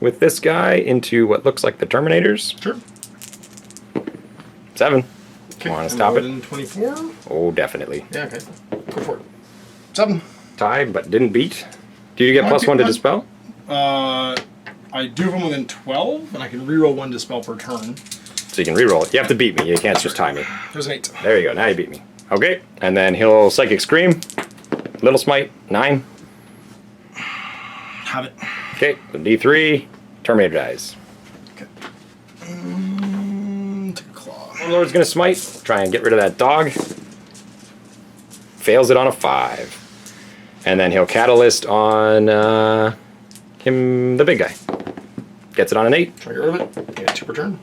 [SPEAKER 1] with this guy into what looks like the Terminators.
[SPEAKER 2] Sure.
[SPEAKER 1] 7.
[SPEAKER 2] Okay.
[SPEAKER 1] Want to stop it?
[SPEAKER 2] 24?
[SPEAKER 1] Oh, definitely.
[SPEAKER 2] Yeah, okay. Go for it. 7.
[SPEAKER 1] Tie, but didn't beat. Do you get +1 to dispel?
[SPEAKER 2] I do have them within 12, and I can reroll 1 dispel per turn.
[SPEAKER 1] So you can reroll it. You have to beat me. You can't just tie me.
[SPEAKER 2] There's an 8.
[SPEAKER 1] There you go. Now you beat me. Okay. And then he'll Psychic Scream. Little Smite. 9.
[SPEAKER 2] Have it.
[SPEAKER 1] Okay. So D3. Terminator dies.
[SPEAKER 2] Okay. Take a claw.
[SPEAKER 1] Lord's going to smite. Try and get rid of that dog. Fails it on a 5. And then he'll Catalyst on him, the big guy. Gets it on an 8.
[SPEAKER 2] Try to get rid of it. Yeah, 2 per turn.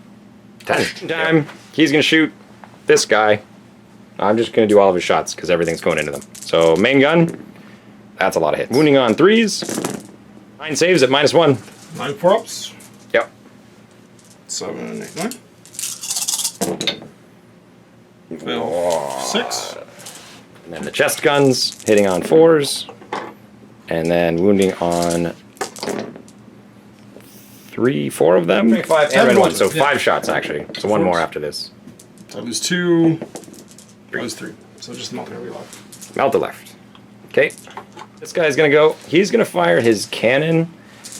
[SPEAKER 1] 10. Time. He's going to shoot this guy. I'm just going to do all of his shots because everything's going into them. So main gun. That's a lot of hits. Wounding on 3s. 9 saves at -1.
[SPEAKER 2] 9 4-ups.
[SPEAKER 1] Yep.
[SPEAKER 2] 7, 8, 9.
[SPEAKER 1] Oh.
[SPEAKER 2] 6.
[SPEAKER 1] And then the chest guns hitting on 4s. And then wounding on 3, 4 of them. 5 and red 1. So 5 shots actually. So 1 more after this.
[SPEAKER 2] So I lose 2. I lose 3. So just melt every left.
[SPEAKER 1] Melt the left. Okay. This guy's gonna go. He's gonna fire his cannon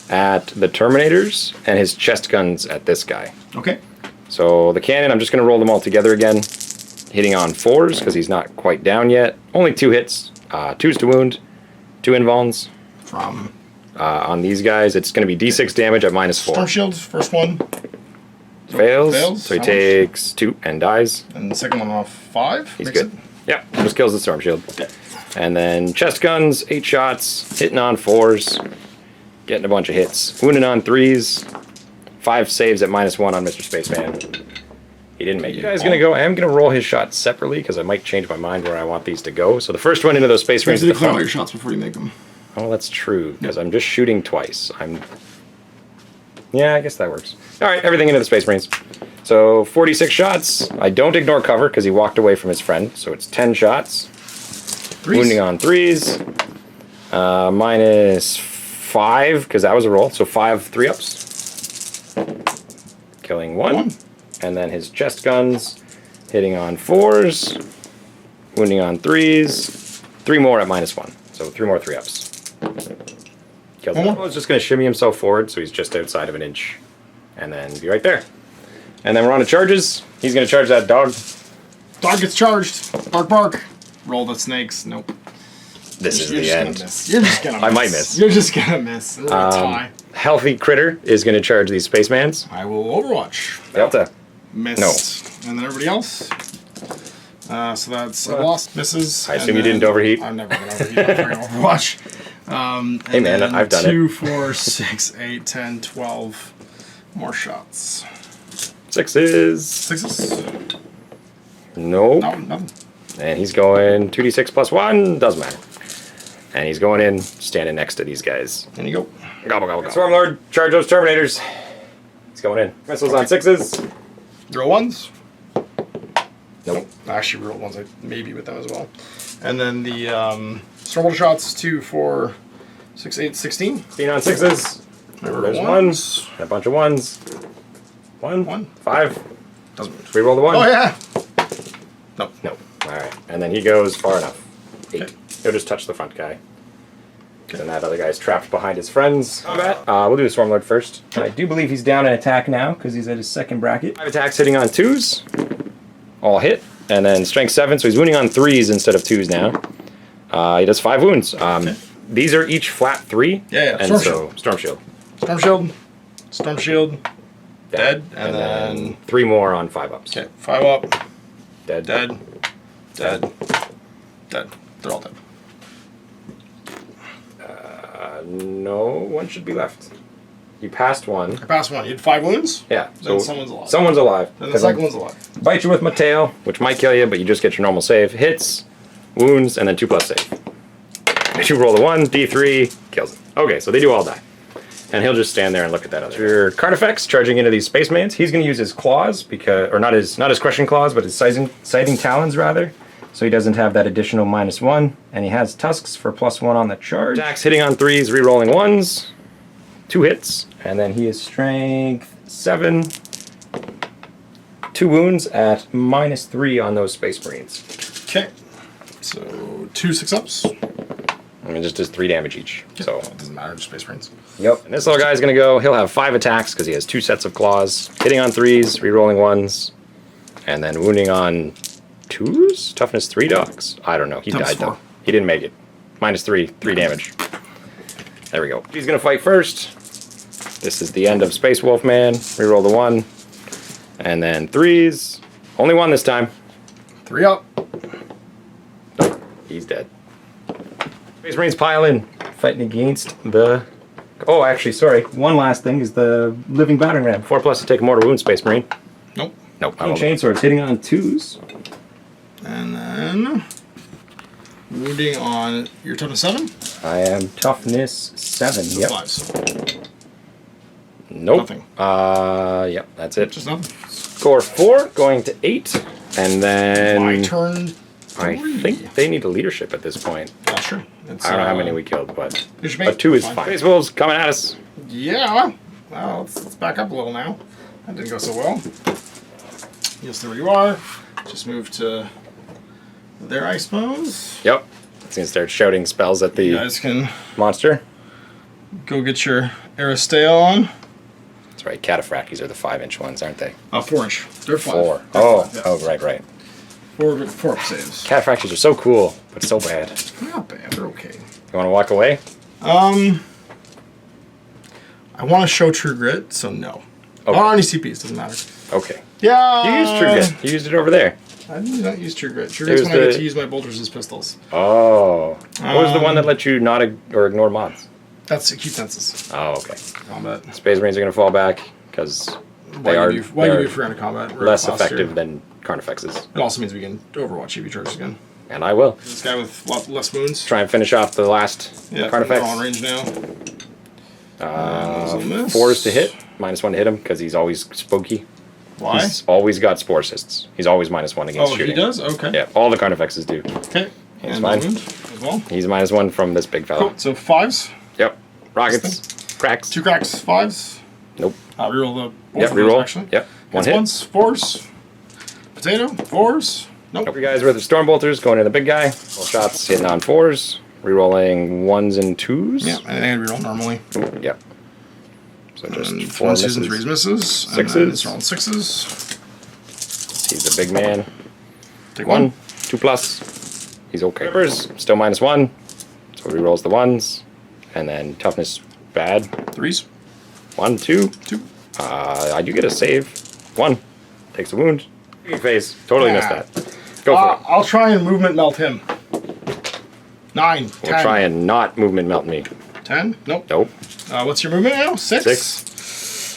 [SPEAKER 1] at the Terminators and his chest guns at this guy.
[SPEAKER 2] Okay.
[SPEAKER 1] So the cannon, I'm just gonna roll them all together again. Hitting on 4s because he's not quite down yet. Only 2 hits. 2s to wound. 2 invulns.
[SPEAKER 2] From
[SPEAKER 1] On these guys, it's gonna be D6 damage at -4.
[SPEAKER 2] Storm Shield, first one.
[SPEAKER 1] Fails. So he
[SPEAKER 2] How much?
[SPEAKER 1] takes 2 and dies.
[SPEAKER 2] And the second one off 5.
[SPEAKER 1] He's
[SPEAKER 2] Makes
[SPEAKER 1] good. Yeah, just kills the storm shield.
[SPEAKER 2] Yeah.
[SPEAKER 1] And then chest guns, 8 shots, hitting on 4s, getting a bunch of hits. Wounding on 3s, 5 saves at -1 on Mr. Spaceman. He didn't make it. You guys gonna go? I am gonna roll his shots separately because I might change my mind where I want these to go. So the first one into those space
[SPEAKER 2] You
[SPEAKER 1] marines.
[SPEAKER 2] have to declare all your shots before you make them.
[SPEAKER 1] Oh, that's true because I'm just shooting twice. Yeah, I guess that works. All right, everything into the space marines. So 46 shots. I don't ignore cover because he walked away from his friend. So it's 10 shots.
[SPEAKER 2] Threes.
[SPEAKER 1] Wounding on 3s. Minus 5 because that was a roll. So 5 3-ups. Killing 1. And then his chest guns hitting on 4s. Wounding on 3s. 3 more at minus 1. So 3 more 3-ups. Kills him. I was just going to shimmy himself forward so he's just outside of an inch. And then be right there. And then we're on to charges. He's going to charge that dog.
[SPEAKER 2] Dog gets charged. Bark, bark. Roll the snakes. Nope.
[SPEAKER 1] This is the end.
[SPEAKER 2] You're just gonna miss.
[SPEAKER 1] I might miss.
[SPEAKER 2] You're just gonna miss. We're gonna tie.
[SPEAKER 1] Healthy Critter is going to charge these Spacemans.
[SPEAKER 2] I will Overwatch.
[SPEAKER 1] Delta.
[SPEAKER 2] Missed. No. And then everybody else. So that's a loss. Misses.
[SPEAKER 1] I assume you didn't overheat.
[SPEAKER 2] I'm never going to overheat. I'm going to Overwatch.
[SPEAKER 1] Hey man, I've done
[SPEAKER 2] 2,
[SPEAKER 1] it.
[SPEAKER 2] 4, 6, 8, 10, 12 more shots.
[SPEAKER 1] 6s.
[SPEAKER 2] 6s?
[SPEAKER 1] Nope.
[SPEAKER 2] No, nothing.
[SPEAKER 1] And he's going 2d6 plus 1. Doesn't matter. And he's going in, standing next to these guys.
[SPEAKER 2] There you go.
[SPEAKER 1] Gobble, gobble, gobble. Swarmlord, charge those Terminators. He's going in. Missiles on 6s.
[SPEAKER 2] Roll 1s.
[SPEAKER 1] Nope.
[SPEAKER 2] Actually, roll 1s maybe with them as well. And then the Stormwater shots 2, 4, 6, 8, 16.
[SPEAKER 1] 16 on 6s. There's 1s. A bunch of 1s. 1. 5.
[SPEAKER 2] Doesn't move.
[SPEAKER 1] We roll the 1.
[SPEAKER 2] Oh, yeah. No.
[SPEAKER 1] No. Alright. And then he goes far enough. 8.
[SPEAKER 2] Okay.
[SPEAKER 1] He'll just touch the front guy. And that other guy's trapped behind his friends. We'll do the Swarmlord first. I do believe he's down an attack now because he's at his second bracket. 5 attacks hitting on 2s. All hit. And then strength 7, so he's wounding on 3s instead of 2s now. He does 5 wounds. These are each flat 3.
[SPEAKER 2] Yeah.
[SPEAKER 1] And Storm Shield.
[SPEAKER 2] Storm Shield. Storm Shield. Dead. And then
[SPEAKER 1] 3 more on 5-ups.
[SPEAKER 2] Okay. 5 up.
[SPEAKER 1] Dead.
[SPEAKER 2] Dead. Dead. Dead. They're all dead.
[SPEAKER 1] No, 1 should be left. You passed 1.
[SPEAKER 2] I passed 1. You had 5 wounds?
[SPEAKER 1] Yeah.
[SPEAKER 2] Then someone's alive.
[SPEAKER 1] Someone's alive.
[SPEAKER 2] Then the second one's alive.
[SPEAKER 1] Bite you with my tail, which might kill you, but you just get your normal save. Hits, wounds, and then 2+ save. If you roll the 1, D3, kills him. Okay, so they do all die. And he'll just stand there and look at that other. Your card effects charging into these Spacemans. He's going to use his claws, because, or not his crushing claws, but his sighting talons rather. So he doesn't have that additional -1, and he has tusks for +1 on the charge. Attacks hitting on 3s, re-rolling 1s, 2 hits, and then he is strength 7, 2 wounds at -3 on those Space Marines.
[SPEAKER 2] Okay. So 2 6-ups.
[SPEAKER 1] I mean, just does 3 damage each. So
[SPEAKER 2] it doesn't matter, just Space Marines.
[SPEAKER 1] Yep. And this little guy's gonna go. He'll have 5 attacks because he has 2 sets of claws, hitting on 3s, re-rolling 1s, and then wounding on 2s. Toughness 3 dogs. I don't know. He died though. He didn't make it. -3, 3 damage. There we go. He's gonna fight first. This is the end of Space Wolfman. Reroll the 1, and then 3s. Only 1 this time.
[SPEAKER 2] 3 up.
[SPEAKER 1] Nope. He's dead. Space Marines pile in, fighting against the. Oh, actually, sorry. One last thing is the living battering ram. 4+ to take a mortal wound, Space Marine.
[SPEAKER 2] Nope.
[SPEAKER 1] Nope. Chainswords hitting on 2s.
[SPEAKER 2] And then wounding on your toughness 7.
[SPEAKER 1] I am toughness 7.
[SPEAKER 2] So
[SPEAKER 1] yep.
[SPEAKER 2] 5s.
[SPEAKER 1] Nope.
[SPEAKER 2] Nothing.
[SPEAKER 1] Yep. That's it.
[SPEAKER 2] Just nothing.
[SPEAKER 1] Score 4, going to 8, and then
[SPEAKER 2] My turn. 3.
[SPEAKER 1] I think they need a leadership at this point.
[SPEAKER 2] Not sure. It's,
[SPEAKER 1] I don't know how many we killed, but
[SPEAKER 2] a
[SPEAKER 1] 2 is fine. Space Wolves coming at us.
[SPEAKER 2] Yeah. Well, let's back up a little now. That didn't go so well. Yes, there you are. Just move to there, I suppose.
[SPEAKER 1] Yep. It's gonna start shouting spells at the
[SPEAKER 2] You guys can
[SPEAKER 1] monster.
[SPEAKER 2] go get your Aristale on.
[SPEAKER 1] That's right. Cataphracties are the 5-inch ones, aren't they?
[SPEAKER 2] 4-inch. They're 5.
[SPEAKER 1] 4.
[SPEAKER 2] They're
[SPEAKER 1] Oh,
[SPEAKER 2] 5, yeah.
[SPEAKER 1] oh, right.
[SPEAKER 2] 4 up saves.
[SPEAKER 1] Cataphracties are so cool, but so bad.
[SPEAKER 2] They're not bad. They're okay.
[SPEAKER 1] You want to walk away?
[SPEAKER 2] I want to show True Grit, so no.
[SPEAKER 1] Okay.
[SPEAKER 2] Oh, any CPs, doesn't matter.
[SPEAKER 1] Okay.
[SPEAKER 2] Yeah.
[SPEAKER 1] You used True Grit. You used it over there.
[SPEAKER 2] I did not use True Grit. True Grit's when I get to use my bolters as pistols.
[SPEAKER 1] Oh. What was the one that let you not or ignore mobs?
[SPEAKER 2] That's acute senses.
[SPEAKER 1] Oh, okay.
[SPEAKER 2] Combat.
[SPEAKER 1] Space Marines are going to fall back because they are
[SPEAKER 2] if we're out of combat. We're
[SPEAKER 1] less
[SPEAKER 2] posture.
[SPEAKER 1] effective than Carnifexes.
[SPEAKER 2] It also means we can Overwatch EV charges again.
[SPEAKER 1] And I will.
[SPEAKER 2] This guy with less wounds.
[SPEAKER 1] Try and finish off the last Carnifex.
[SPEAKER 2] On range now.
[SPEAKER 1] 4s to hit. -1 to hit him because he's always spooky.
[SPEAKER 3] Why?
[SPEAKER 1] He's always got spore cysts. He's always -1 against shooting.
[SPEAKER 3] He does? Okay.
[SPEAKER 1] Yeah, all the Carnifexes do.
[SPEAKER 3] Okay.
[SPEAKER 1] He's
[SPEAKER 3] And
[SPEAKER 1] fine.
[SPEAKER 3] wound as well.
[SPEAKER 1] He's -1 from this big fella.
[SPEAKER 3] Cool. So 5s.
[SPEAKER 1] Yep. Rockets. Cracks.
[SPEAKER 3] 2 cracks, 5s.
[SPEAKER 1] Nope.
[SPEAKER 3] Reroll the both
[SPEAKER 1] Yep,
[SPEAKER 3] of those,
[SPEAKER 1] reroll.
[SPEAKER 3] actually.
[SPEAKER 1] Yep. One
[SPEAKER 3] Hits
[SPEAKER 1] hit.
[SPEAKER 3] once, 4s. Potato, 4s. Nope.
[SPEAKER 1] You guys were the Stormbolters going to the big guy. All shots hitting on 4s. Rerolling 1s and 2s.
[SPEAKER 3] Yeah, I think I'd reroll normally.
[SPEAKER 1] Yep. So just
[SPEAKER 3] And
[SPEAKER 1] 4
[SPEAKER 3] 1s, 2s,
[SPEAKER 1] misses.
[SPEAKER 3] and 3s misses. And
[SPEAKER 1] 6s.
[SPEAKER 3] then it's rolling 6s.
[SPEAKER 1] He's a big man.
[SPEAKER 3] Take
[SPEAKER 1] 1,
[SPEAKER 3] one.
[SPEAKER 1] 2+. He's okay. Rippers, still -1. So he rolls the 1s. And then toughness bad.
[SPEAKER 3] 3s.
[SPEAKER 1] 1, 2.
[SPEAKER 3] 2.
[SPEAKER 1] I do get a save. 1. Takes a wound. Face. Totally missed that. Go for it.
[SPEAKER 2] I'll try and movement melt him. 9, 10.
[SPEAKER 1] We'll try and not movement melt me.
[SPEAKER 3] 10? Nope.
[SPEAKER 1] Nope.
[SPEAKER 3] What's your movement now? 6?
[SPEAKER 1] 6.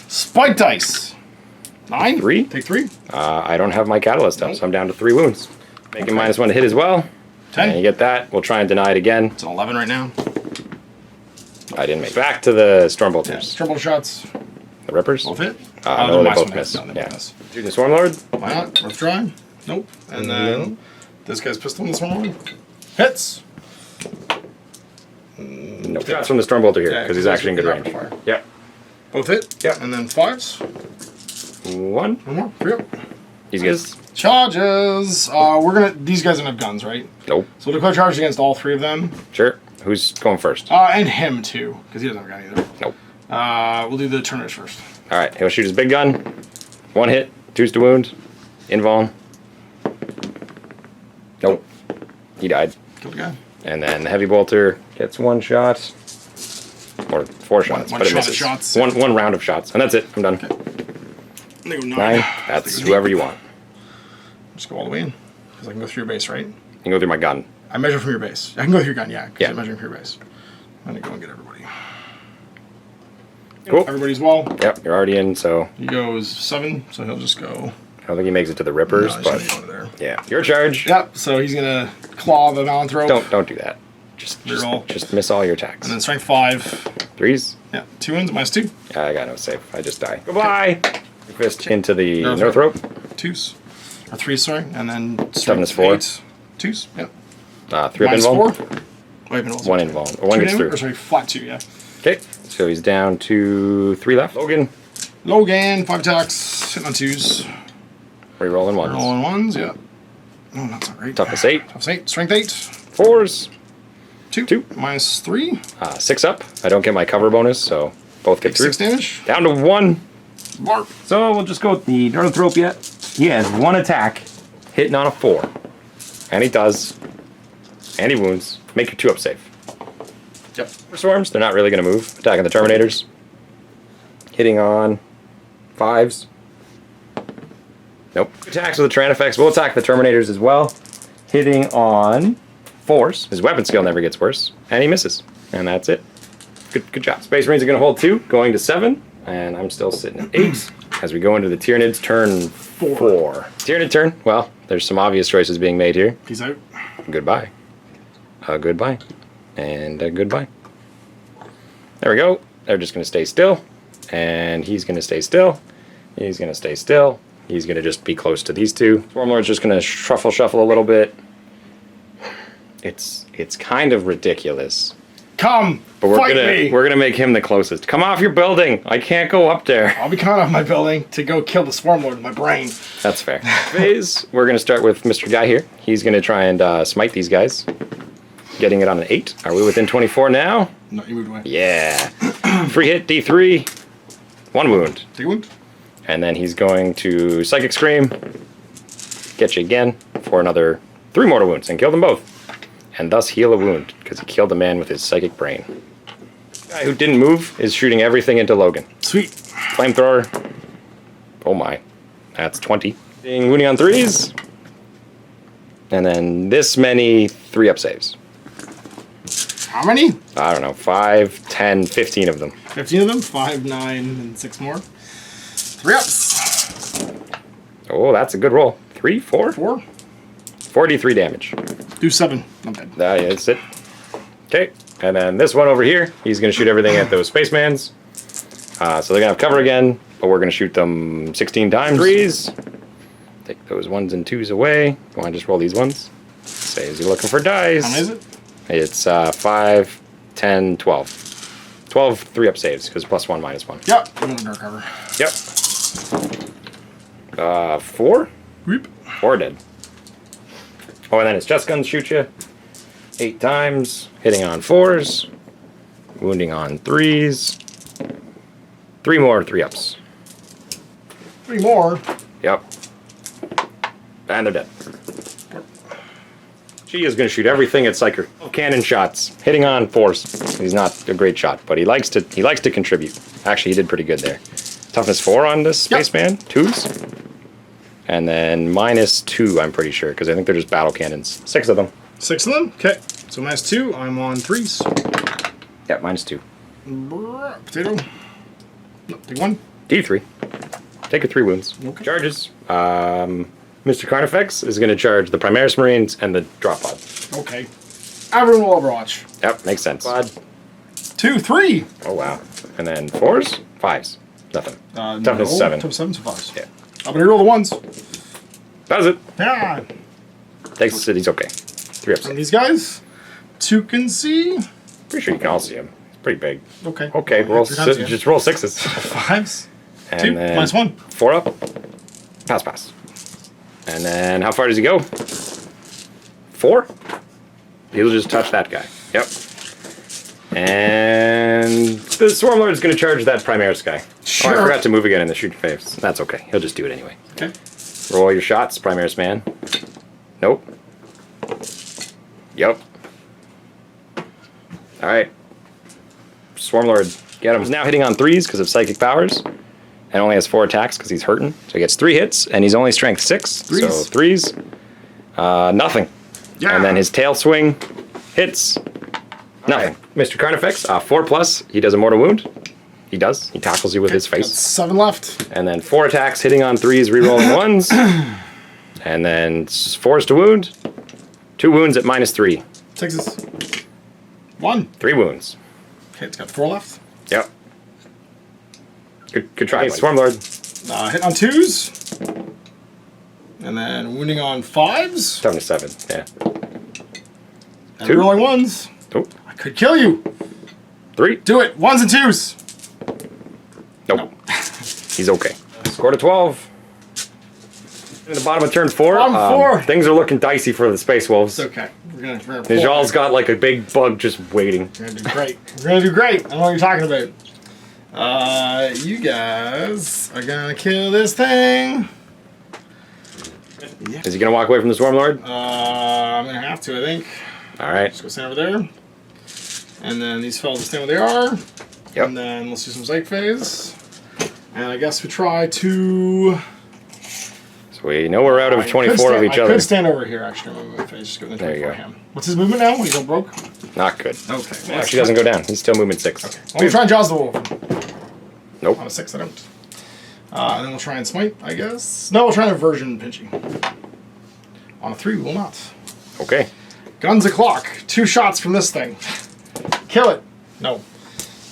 [SPEAKER 3] Spike dice. 9?
[SPEAKER 1] 3.
[SPEAKER 3] Take 3.
[SPEAKER 1] I don't have my catalyst up, so I'm down to 3 wounds. Make him -1 to hit as well.
[SPEAKER 3] 10.
[SPEAKER 1] And you get that. We'll try and deny it again.
[SPEAKER 3] It's an 11 right now.
[SPEAKER 1] I didn't make it. Back to the Stormbolters.
[SPEAKER 3] Triple shots.
[SPEAKER 1] The Rippers.
[SPEAKER 3] Both hit.
[SPEAKER 1] No,
[SPEAKER 3] they're
[SPEAKER 1] they
[SPEAKER 3] my
[SPEAKER 1] both
[SPEAKER 3] swing
[SPEAKER 1] miss.
[SPEAKER 3] hits. No, they
[SPEAKER 1] Yeah.
[SPEAKER 3] both miss.
[SPEAKER 1] Shooting the Swarmlord.
[SPEAKER 3] Why not? Worth trying. Nope. And then this guy's pistol in this one. Hits.
[SPEAKER 1] No. Shots from the Stormbolter here,
[SPEAKER 3] Yeah,
[SPEAKER 1] because he's actually in good range.
[SPEAKER 3] fire.
[SPEAKER 1] Yep.
[SPEAKER 3] Both hit.
[SPEAKER 1] Yeah.
[SPEAKER 3] And then 5s.
[SPEAKER 1] 1.
[SPEAKER 3] One more. 3 up.
[SPEAKER 1] He's good.
[SPEAKER 3] Charges. These guys don't have guns, right?
[SPEAKER 1] Nope.
[SPEAKER 3] So we'll declare charge against all 3 of them.
[SPEAKER 1] Sure. Who's going first?
[SPEAKER 3] And him too, because he doesn't have a gun either.
[SPEAKER 1] Nope.
[SPEAKER 3] We'll do the Tyranids first.
[SPEAKER 1] Alright, he'll shoot his big gun. 1 hit, 2's to wound. Invuln. Nope. He died.
[SPEAKER 3] Kill the guy.
[SPEAKER 1] And then the Heavy Bolter gets 1 shot. Or 4 shots,
[SPEAKER 3] one
[SPEAKER 1] but it
[SPEAKER 3] shot of
[SPEAKER 1] misses.
[SPEAKER 3] shots.
[SPEAKER 1] One round of shots. And that's it. I'm done.
[SPEAKER 3] Okay. They go 9.
[SPEAKER 1] 9. That's whoever you want.
[SPEAKER 3] Just go all the way in. Because I can go through your base, right?
[SPEAKER 1] You can go through my gun.
[SPEAKER 3] I measure from your base. I can go through your gun, yeah. Because
[SPEAKER 1] Yeah.
[SPEAKER 3] I'm measuring from your base. I'm going to go and get everybody.
[SPEAKER 1] Cool.
[SPEAKER 3] Everybody's well.
[SPEAKER 1] Yep, you're already in, so
[SPEAKER 3] He goes 7, so he'll just go.
[SPEAKER 1] I don't think he makes it to the Rippers,
[SPEAKER 3] No, he's
[SPEAKER 1] but
[SPEAKER 3] gonna go over there.
[SPEAKER 1] yeah. Your charge.
[SPEAKER 3] Yep, so he's going to claw the Malanthrope.
[SPEAKER 1] Don't do that.
[SPEAKER 3] Reroll.
[SPEAKER 1] Just miss all your attacks.
[SPEAKER 3] And then strength 5.
[SPEAKER 1] 3s.
[SPEAKER 3] Yeah, 2 wins, -2.
[SPEAKER 1] I got no save. I just die. Goodbye. Fist into the
[SPEAKER 3] North
[SPEAKER 1] North Rope.
[SPEAKER 3] 2s. Or 3s, sorry. And then
[SPEAKER 1] Toughness
[SPEAKER 3] strength
[SPEAKER 1] 4.
[SPEAKER 3] 8. 2s, yep.
[SPEAKER 1] 3 up invuln.
[SPEAKER 3] -4. Wait, invuln.
[SPEAKER 1] 1 invuln. Or 1 gets through.
[SPEAKER 3] Or sorry, flat 2, yeah.
[SPEAKER 1] Okay, so he's down to 3 left. Logan.
[SPEAKER 3] Logan, 5 attacks, hitting on 2s.
[SPEAKER 1] Rerolling 1s.
[SPEAKER 3] Rolling 1s, yeah. Oh, that's not great.
[SPEAKER 1] Toughness 8.
[SPEAKER 3] Toughness 8, strength 8.
[SPEAKER 1] 4s.
[SPEAKER 3] 2.
[SPEAKER 1] 2.
[SPEAKER 3] -3.
[SPEAKER 1] 6 up. I don't get my cover bonus, so both get
[SPEAKER 3] Take
[SPEAKER 1] through.
[SPEAKER 3] 6 damage.
[SPEAKER 1] Down to 1.
[SPEAKER 3] Barp.
[SPEAKER 1] So we'll just go with the North Rope yet. He has 1 attack, hitting on a 4. And he does. And he wounds. Make your 2 up save.
[SPEAKER 3] Yep.
[SPEAKER 1] For Swarms, they're not really going to move. Attacking the Terminators. Hitting on 5s. Nope. Attacks with the Tyranids will attack the Terminators as well. Hitting on 4s. His weapon skill never gets worse. And he misses. And that's it. Good job. Space Marines are going to hold 2, going to 7. And I'm still sitting at 8. As we go into the Tyranids turn 4. Tyranid turn. Well, there's some obvious choices being made here.
[SPEAKER 3] Peace out.
[SPEAKER 1] Goodbye. Goodbye. And goodbye. There we go. They're just going to stay still. And he's going to stay still. He's going to stay still. He's going to just be close to these 2. Swarmlord's just going to shuffle a little bit. It's kind of ridiculous.
[SPEAKER 3] Come,
[SPEAKER 1] But we're
[SPEAKER 3] fight
[SPEAKER 1] gonna
[SPEAKER 3] me.
[SPEAKER 1] we're gonna make him the closest. Come off your building. I can't go up there.
[SPEAKER 3] I'll be coming off my building to go kill the Swarmlord with my brain.
[SPEAKER 1] That's fair. Phase. We're gonna start with Mr. Guy here. He's gonna try and smite these guys. Getting it on an 8. Are we within 24 now?
[SPEAKER 3] No, you moved away.
[SPEAKER 1] Yeah. Free hit, D3. 1 wound.
[SPEAKER 3] Take a wound.
[SPEAKER 1] And then he's going to Psychic Scream. Get you again for another 3 mortal wounds and kill them both. And thus heal a wound, because he killed a man with his psychic brain. The guy who didn't move is shooting everything into Logan.
[SPEAKER 3] Sweet.
[SPEAKER 1] Flamethrower. Oh my. That's 20. Being wounding on 3s. And then this many 3 up saves.
[SPEAKER 3] How many?
[SPEAKER 1] I don't know, 5, 10, 15 of them.
[SPEAKER 3] 15 of them. 5, 9, and 6 more. 3 ups.
[SPEAKER 1] Oh, that's a good roll. 3, 4?
[SPEAKER 3] 4.
[SPEAKER 1] 43 damage.
[SPEAKER 3] Do 7. I'm dead.
[SPEAKER 1] That's it. Okay, and then this one over here, he's going to shoot everything at those spacemans. So they're going to have cover again. but we're going to shoot them 16 times. 3s. Take those 1s and 2s away. Go on, just roll these ones. Say, is he looking for dice?
[SPEAKER 2] How many is it?
[SPEAKER 1] It's 5, 10, 12. 12 3-up saves, because +1, -1.
[SPEAKER 2] Yep. I'm gonna dark cover.
[SPEAKER 1] Yep. 4?
[SPEAKER 2] Whoop.
[SPEAKER 1] 4 dead. Oh, and then his chest guns shoot you 8 times, hitting on 4s, wounding on 3s. 3 more 3-ups.
[SPEAKER 2] 3 more.
[SPEAKER 1] Yep. And they're dead. She is going to shoot everything at Psyker. Cannon shots, hitting on 4s. He's not a great shot, but he likes to contribute. Actually, he did pretty good there. Toughness 4 on this spaceman, 2s. And then -2, I'm pretty sure, because I think they're just battle cannons. 6 of them.
[SPEAKER 2] 6 of them? Okay. So -2, I'm on 3s.
[SPEAKER 1] Yep, -2.
[SPEAKER 2] Potato. No, take 1.
[SPEAKER 1] D3. Take your 3 wounds.
[SPEAKER 2] Okay.
[SPEAKER 1] Charges. Mr. Carnifex is going to charge the Primaris Marines and the drop pod.
[SPEAKER 2] Okay. Everyone will Overwatch.
[SPEAKER 1] Yep, makes sense. Pod.
[SPEAKER 2] 2, 3.
[SPEAKER 1] Oh, wow. And then 4s? 5s. Nothing. Toughness 7.
[SPEAKER 2] Toughness 7 to 5s.
[SPEAKER 1] Yeah.
[SPEAKER 2] I'm going to roll the 1s.
[SPEAKER 1] That was it.
[SPEAKER 2] Yeah.
[SPEAKER 1] Takes it. He's okay. 3 ups.
[SPEAKER 2] And these guys, 2 can see.
[SPEAKER 1] Pretty sure you can all see him. He's pretty big.
[SPEAKER 2] Okay.
[SPEAKER 1] Okay, just roll 6s.
[SPEAKER 2] 5s.
[SPEAKER 1] And
[SPEAKER 2] 2,
[SPEAKER 1] then
[SPEAKER 2] -1.
[SPEAKER 1] 4 up. Pass. And then how far does he go? 4? He'll just touch that guy. Yep. And the Swarmlord is going to charge that Primaris guy.
[SPEAKER 2] Sure.
[SPEAKER 1] Oh, I forgot to move again in the shooting phase. That's okay. He'll just do it anyway.
[SPEAKER 2] Okay.
[SPEAKER 1] Roll your shots, Primaris man. Nope. Yep. Alright. Swarmlord, get him. He's now hitting on 3s because of psychic powers. And only has 4 attacks because he's hurting. So he gets 3 hits, and he's only strength 6.
[SPEAKER 2] 3s.
[SPEAKER 1] So 3s. Nothing.
[SPEAKER 2] Yeah.
[SPEAKER 1] And then his tail swing hits. Nothing. Mr. Carnifex, 4+. He does a mortal wound. He does. He tackles you with his
[SPEAKER 2] Got
[SPEAKER 1] face.
[SPEAKER 2] 7 left.
[SPEAKER 1] And then 4 attacks, hitting on 3s, rerolling 1s. And then 4s to wound. 2 wounds at -3.
[SPEAKER 2] Texas. 1.
[SPEAKER 1] 3 wounds.
[SPEAKER 2] Okay, it's got 4 left.
[SPEAKER 1] Yep. Good try, Swarmlord.
[SPEAKER 2] Hit on 2s. And then wounding on 5s.
[SPEAKER 1] Toughness 7, yeah.
[SPEAKER 2] And
[SPEAKER 1] 2.
[SPEAKER 2] rolling 1s.
[SPEAKER 1] Oh,
[SPEAKER 2] I could kill you.
[SPEAKER 1] 3.
[SPEAKER 2] Do it. 1s and 2s.
[SPEAKER 1] Nope. He's okay. Score to 12. In the bottom of turn 4.
[SPEAKER 2] Bottom 4.
[SPEAKER 1] Things are looking dicey for the Space Wolves.
[SPEAKER 2] It's okay. We're gonna
[SPEAKER 1] Nijal's got like a big bug just waiting.
[SPEAKER 2] We're gonna do great. We're gonna do great. I don't know what you're talking about. You guys are gonna kill this thing. Yeah.
[SPEAKER 1] Is he gonna walk away from the Swarmlord?
[SPEAKER 2] I'm gonna have to, I think.
[SPEAKER 1] Alright.
[SPEAKER 2] Just go stand over there. And then these fellas will stand where they are.
[SPEAKER 1] Yep.
[SPEAKER 2] And then let's do some psych phase. And I guess we try to...
[SPEAKER 1] So we know we're out of 24 of each
[SPEAKER 2] I
[SPEAKER 1] other.
[SPEAKER 2] could stand over here, actually. My movement phase. Just go in the
[SPEAKER 1] There you
[SPEAKER 2] 24
[SPEAKER 1] go.
[SPEAKER 2] him. What's his movement now? He's all broke?
[SPEAKER 1] Not good.
[SPEAKER 2] Okay.
[SPEAKER 1] It actually doesn't go down. He's still movement 6.
[SPEAKER 2] Okay. Well, we'll try and Jaws the Wolf.
[SPEAKER 1] Nope.
[SPEAKER 2] On a 6, I don't. And then we'll try and smite, I guess. No, we'll try an aversion pinchy. On a 3, we will not.
[SPEAKER 1] Okay.
[SPEAKER 2] Guns o'clock. 2 shots from this thing. Kill it. No.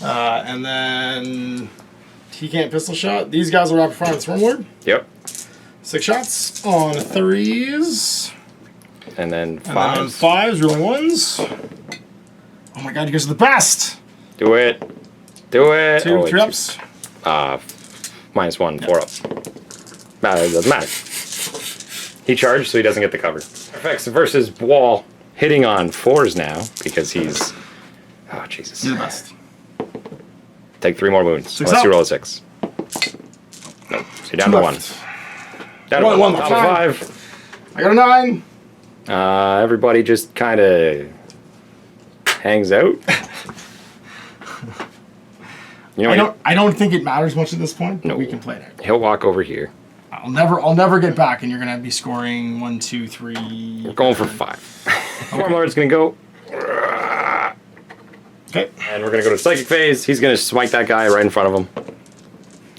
[SPEAKER 2] And then he can't pistol shot. These guys will wrap in front of the Swarmlord.
[SPEAKER 1] Yep.
[SPEAKER 2] 6 shots on 3s.
[SPEAKER 1] And then 5s.
[SPEAKER 2] And then on 5s, rolling 1s. Oh my god, you guys are the best!
[SPEAKER 1] Do it. Do it.
[SPEAKER 2] 2, 3 ups.
[SPEAKER 1] -1, 4 up. It doesn't matter. He charged, so he doesn't get the cover. Effects versus Wall, hitting on 4s now because he's. Oh Jesus!
[SPEAKER 2] You're the best.
[SPEAKER 1] Take 3 more wounds.
[SPEAKER 2] 6
[SPEAKER 1] Unless you
[SPEAKER 2] up.
[SPEAKER 1] roll a 6. Nope. So you're down to 1. Down to 1.
[SPEAKER 2] One
[SPEAKER 1] Top
[SPEAKER 2] left.
[SPEAKER 1] of 5.
[SPEAKER 2] I got a 9.
[SPEAKER 1] Everybody just kind of hangs out. You know,
[SPEAKER 2] I don't think it matters much at this point, but
[SPEAKER 1] No.
[SPEAKER 2] we can play it out.
[SPEAKER 1] he'll walk over here.
[SPEAKER 2] I'll never get back, and you're gonna be scoring 1, 2, 3.
[SPEAKER 1] We're going for 5. Warlord's gonna go.
[SPEAKER 2] Okay.
[SPEAKER 1] And we're gonna go to psychic phase. He's gonna smite that guy right in front of him.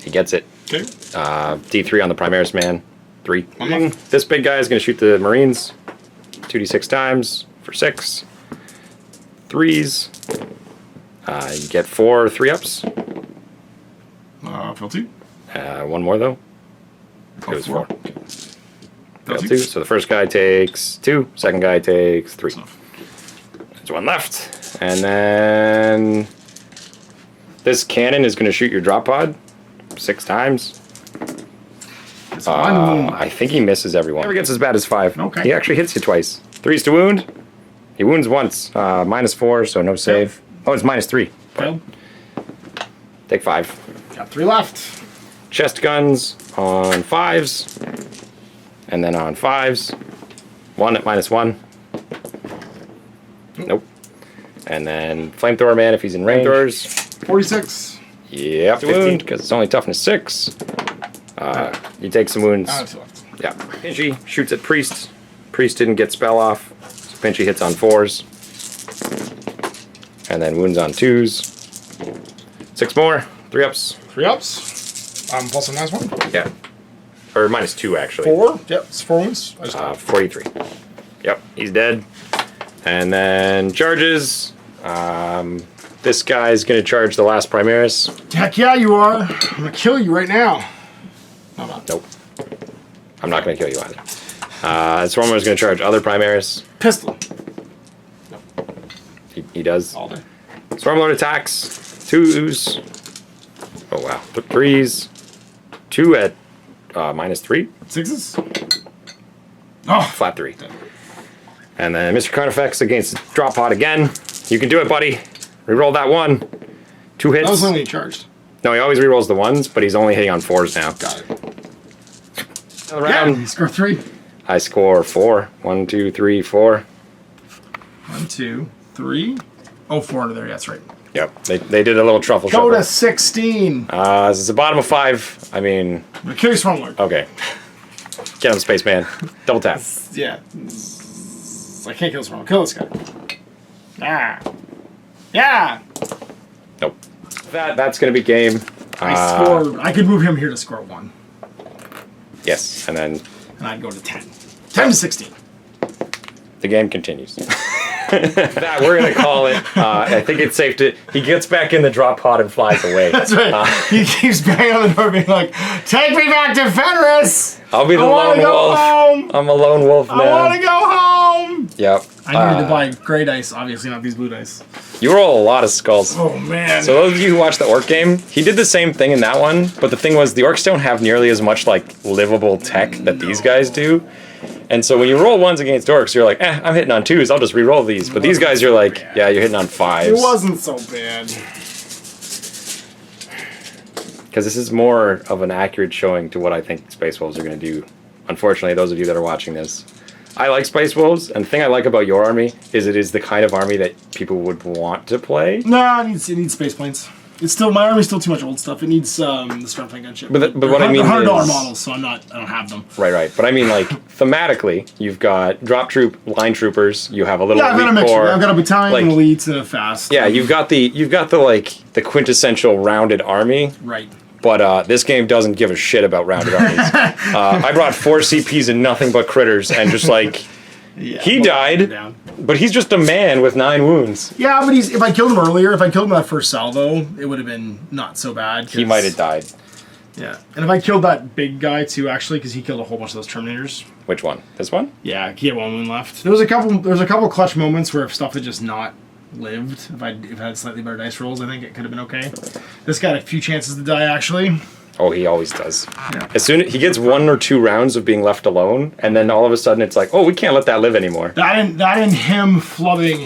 [SPEAKER 1] He gets it.
[SPEAKER 2] Okay.
[SPEAKER 1] D3 on the Primaris man. 3.
[SPEAKER 2] Uh-huh.
[SPEAKER 1] This big guy is gonna shoot the Marines. 2d6 times for 6. 3s. You get 4 3 ups.
[SPEAKER 2] Fill 2.
[SPEAKER 1] One more though.
[SPEAKER 3] Oh,
[SPEAKER 1] It was 4.
[SPEAKER 3] Failed
[SPEAKER 1] 2. So the first guy takes 2. Second guy takes 3. There's 1 left. And then this cannon is going to shoot your drop pod 6 times.
[SPEAKER 2] It's one wound.
[SPEAKER 1] I think he misses everyone. Never gets as bad as 5.
[SPEAKER 2] Okay.
[SPEAKER 1] He actually hits you twice. 3's to wound. He wounds once. -4, so no save. Oh, it's -3.
[SPEAKER 2] Failed.
[SPEAKER 1] Take 5.
[SPEAKER 2] Got 3 left.
[SPEAKER 1] Chest guns on 5s. And then on 5s. 1 at -1. Nope. And then flamethrower man if he's in range. Flamethrowers.
[SPEAKER 2] 46.
[SPEAKER 1] Yep. 15 because it's only toughness 6. You take some wounds.
[SPEAKER 2] 2 left.
[SPEAKER 1] Yeah. Pinchy shoots at priest. Priest didn't get spell off. So Pinchy hits on 4s. And then wounds on 2s. 6 more. 3 ups.
[SPEAKER 3] 3 ups. Plus a -1.
[SPEAKER 1] Yeah. Or -2 actually.
[SPEAKER 3] 4. Yep, it's 4 wounds. I just
[SPEAKER 1] 43. Yep, he's dead. And then charges. This guy's gonna charge the last Primaris.
[SPEAKER 2] Heck yeah, you are. I'm gonna kill you right now. No, I'm not.
[SPEAKER 1] Nope. I'm not gonna kill you either. Swarmer's gonna charge other Primaris.
[SPEAKER 2] Pistol.
[SPEAKER 1] He does.
[SPEAKER 3] all day.
[SPEAKER 1] Swarmlord attacks. 2s. Oh wow. 3s. 2 at -3.
[SPEAKER 2] 6s. Oh,
[SPEAKER 1] Flat 3. And then Mr. Carnifex against drop pod again. You can do it, buddy. Reroll that 1. 2 hits.
[SPEAKER 2] that was only charged.
[SPEAKER 1] No, he always rerolls the 1s, but he's only hitting on 4s now.
[SPEAKER 2] Got it.
[SPEAKER 1] Another
[SPEAKER 2] Yeah,
[SPEAKER 1] round.
[SPEAKER 2] you score 3.
[SPEAKER 1] I score 4. 1, 2, 3, 4.
[SPEAKER 2] 1, 2, 3. Oh, 4 under there. Yeah, that's right.
[SPEAKER 1] Yep. They did a little truffle
[SPEAKER 2] Go
[SPEAKER 1] shuffle.
[SPEAKER 2] to 16.
[SPEAKER 1] This is the bottom of 5. I mean,
[SPEAKER 2] I'm gonna kill you, Swarmlord.
[SPEAKER 1] okay. Get him, spaceman. Double tap.
[SPEAKER 2] Yeah. I can't kill Swarmlord. Kill this guy. Ah. Yeah.
[SPEAKER 1] Nope. That's gonna be game.
[SPEAKER 2] I scored. I could move him here to score 1.
[SPEAKER 1] Yes, and then
[SPEAKER 2] And I'd go to 10. 10 to 16.
[SPEAKER 1] the game continues. That we're gonna call it. I think it's safe to. He gets back in the drop pod and flies away.
[SPEAKER 2] That's right. He keeps banging on the door being like, take me back to Fenris!
[SPEAKER 1] I'll be the
[SPEAKER 2] I
[SPEAKER 1] lone
[SPEAKER 2] wanna go
[SPEAKER 1] wolf.
[SPEAKER 2] home!
[SPEAKER 1] I'm a lone wolf now.
[SPEAKER 2] I want to go home!
[SPEAKER 1] Yep.
[SPEAKER 2] I needed to buy gray dice, obviously not these blue dice.
[SPEAKER 1] You roll a lot of skulls.
[SPEAKER 2] Oh man.
[SPEAKER 1] So those of you who watched the orc game, he did the same thing in that one, but the thing was the orcs don't have nearly as much like livable tech that these guys do. And so when you roll 1s against orcs, you're like, I'm hitting on 2s, I'll just re-roll these. But these guys, you're like, yeah, you're hitting on 5s.
[SPEAKER 2] it wasn't so bad.
[SPEAKER 1] Because this is more of an accurate showing to what I think Space Wolves are going to do. Unfortunately, those of you that are watching this. I like Space Wolves, and the thing I like about your army is it is the kind of army that people would want to play.
[SPEAKER 2] No, it needs space planes. It's still my army's still too much old stuff. It needs the strength gunship.
[SPEAKER 1] But what I mean
[SPEAKER 2] they're $100
[SPEAKER 1] is-
[SPEAKER 2] models, so I don't have them.
[SPEAKER 1] Right. But I mean, like, thematically, you've got drop troop, line troopers, you have a little
[SPEAKER 2] Yeah, I've got a
[SPEAKER 1] elite
[SPEAKER 2] mixture.
[SPEAKER 1] corps.
[SPEAKER 2] I've got a battalion,
[SPEAKER 1] like-
[SPEAKER 2] an elites, and a fast.
[SPEAKER 1] Yeah, you've got the like the quintessential rounded army.
[SPEAKER 2] Right.
[SPEAKER 1] But this game doesn't give a shit about rounded armies. I brought 4 CPs and nothing but critters, and just like
[SPEAKER 2] Yeah,
[SPEAKER 1] he died,
[SPEAKER 2] down.
[SPEAKER 1] but he's just a man with 9 wounds.
[SPEAKER 2] Yeah, but if I killed him earlier, if I killed him that first salvo, it would have been not so bad.
[SPEAKER 1] He might have died.
[SPEAKER 2] Yeah, and if I killed that big guy too, actually, because he killed a whole bunch of those Terminators.
[SPEAKER 1] Which one? This one?
[SPEAKER 2] Yeah, he had 1 wound left. There was a couple clutch moments where if stuff had just not lived, if I had slightly better dice rolls, I think it could have been okay. This got a few chances to die actually.
[SPEAKER 1] Oh, he always does.
[SPEAKER 2] Yeah.
[SPEAKER 1] As soon as he gets 1 or 2 rounds of being left alone, and then all of a sudden it's like, oh, we can't let that live anymore.
[SPEAKER 2] That and him flubbing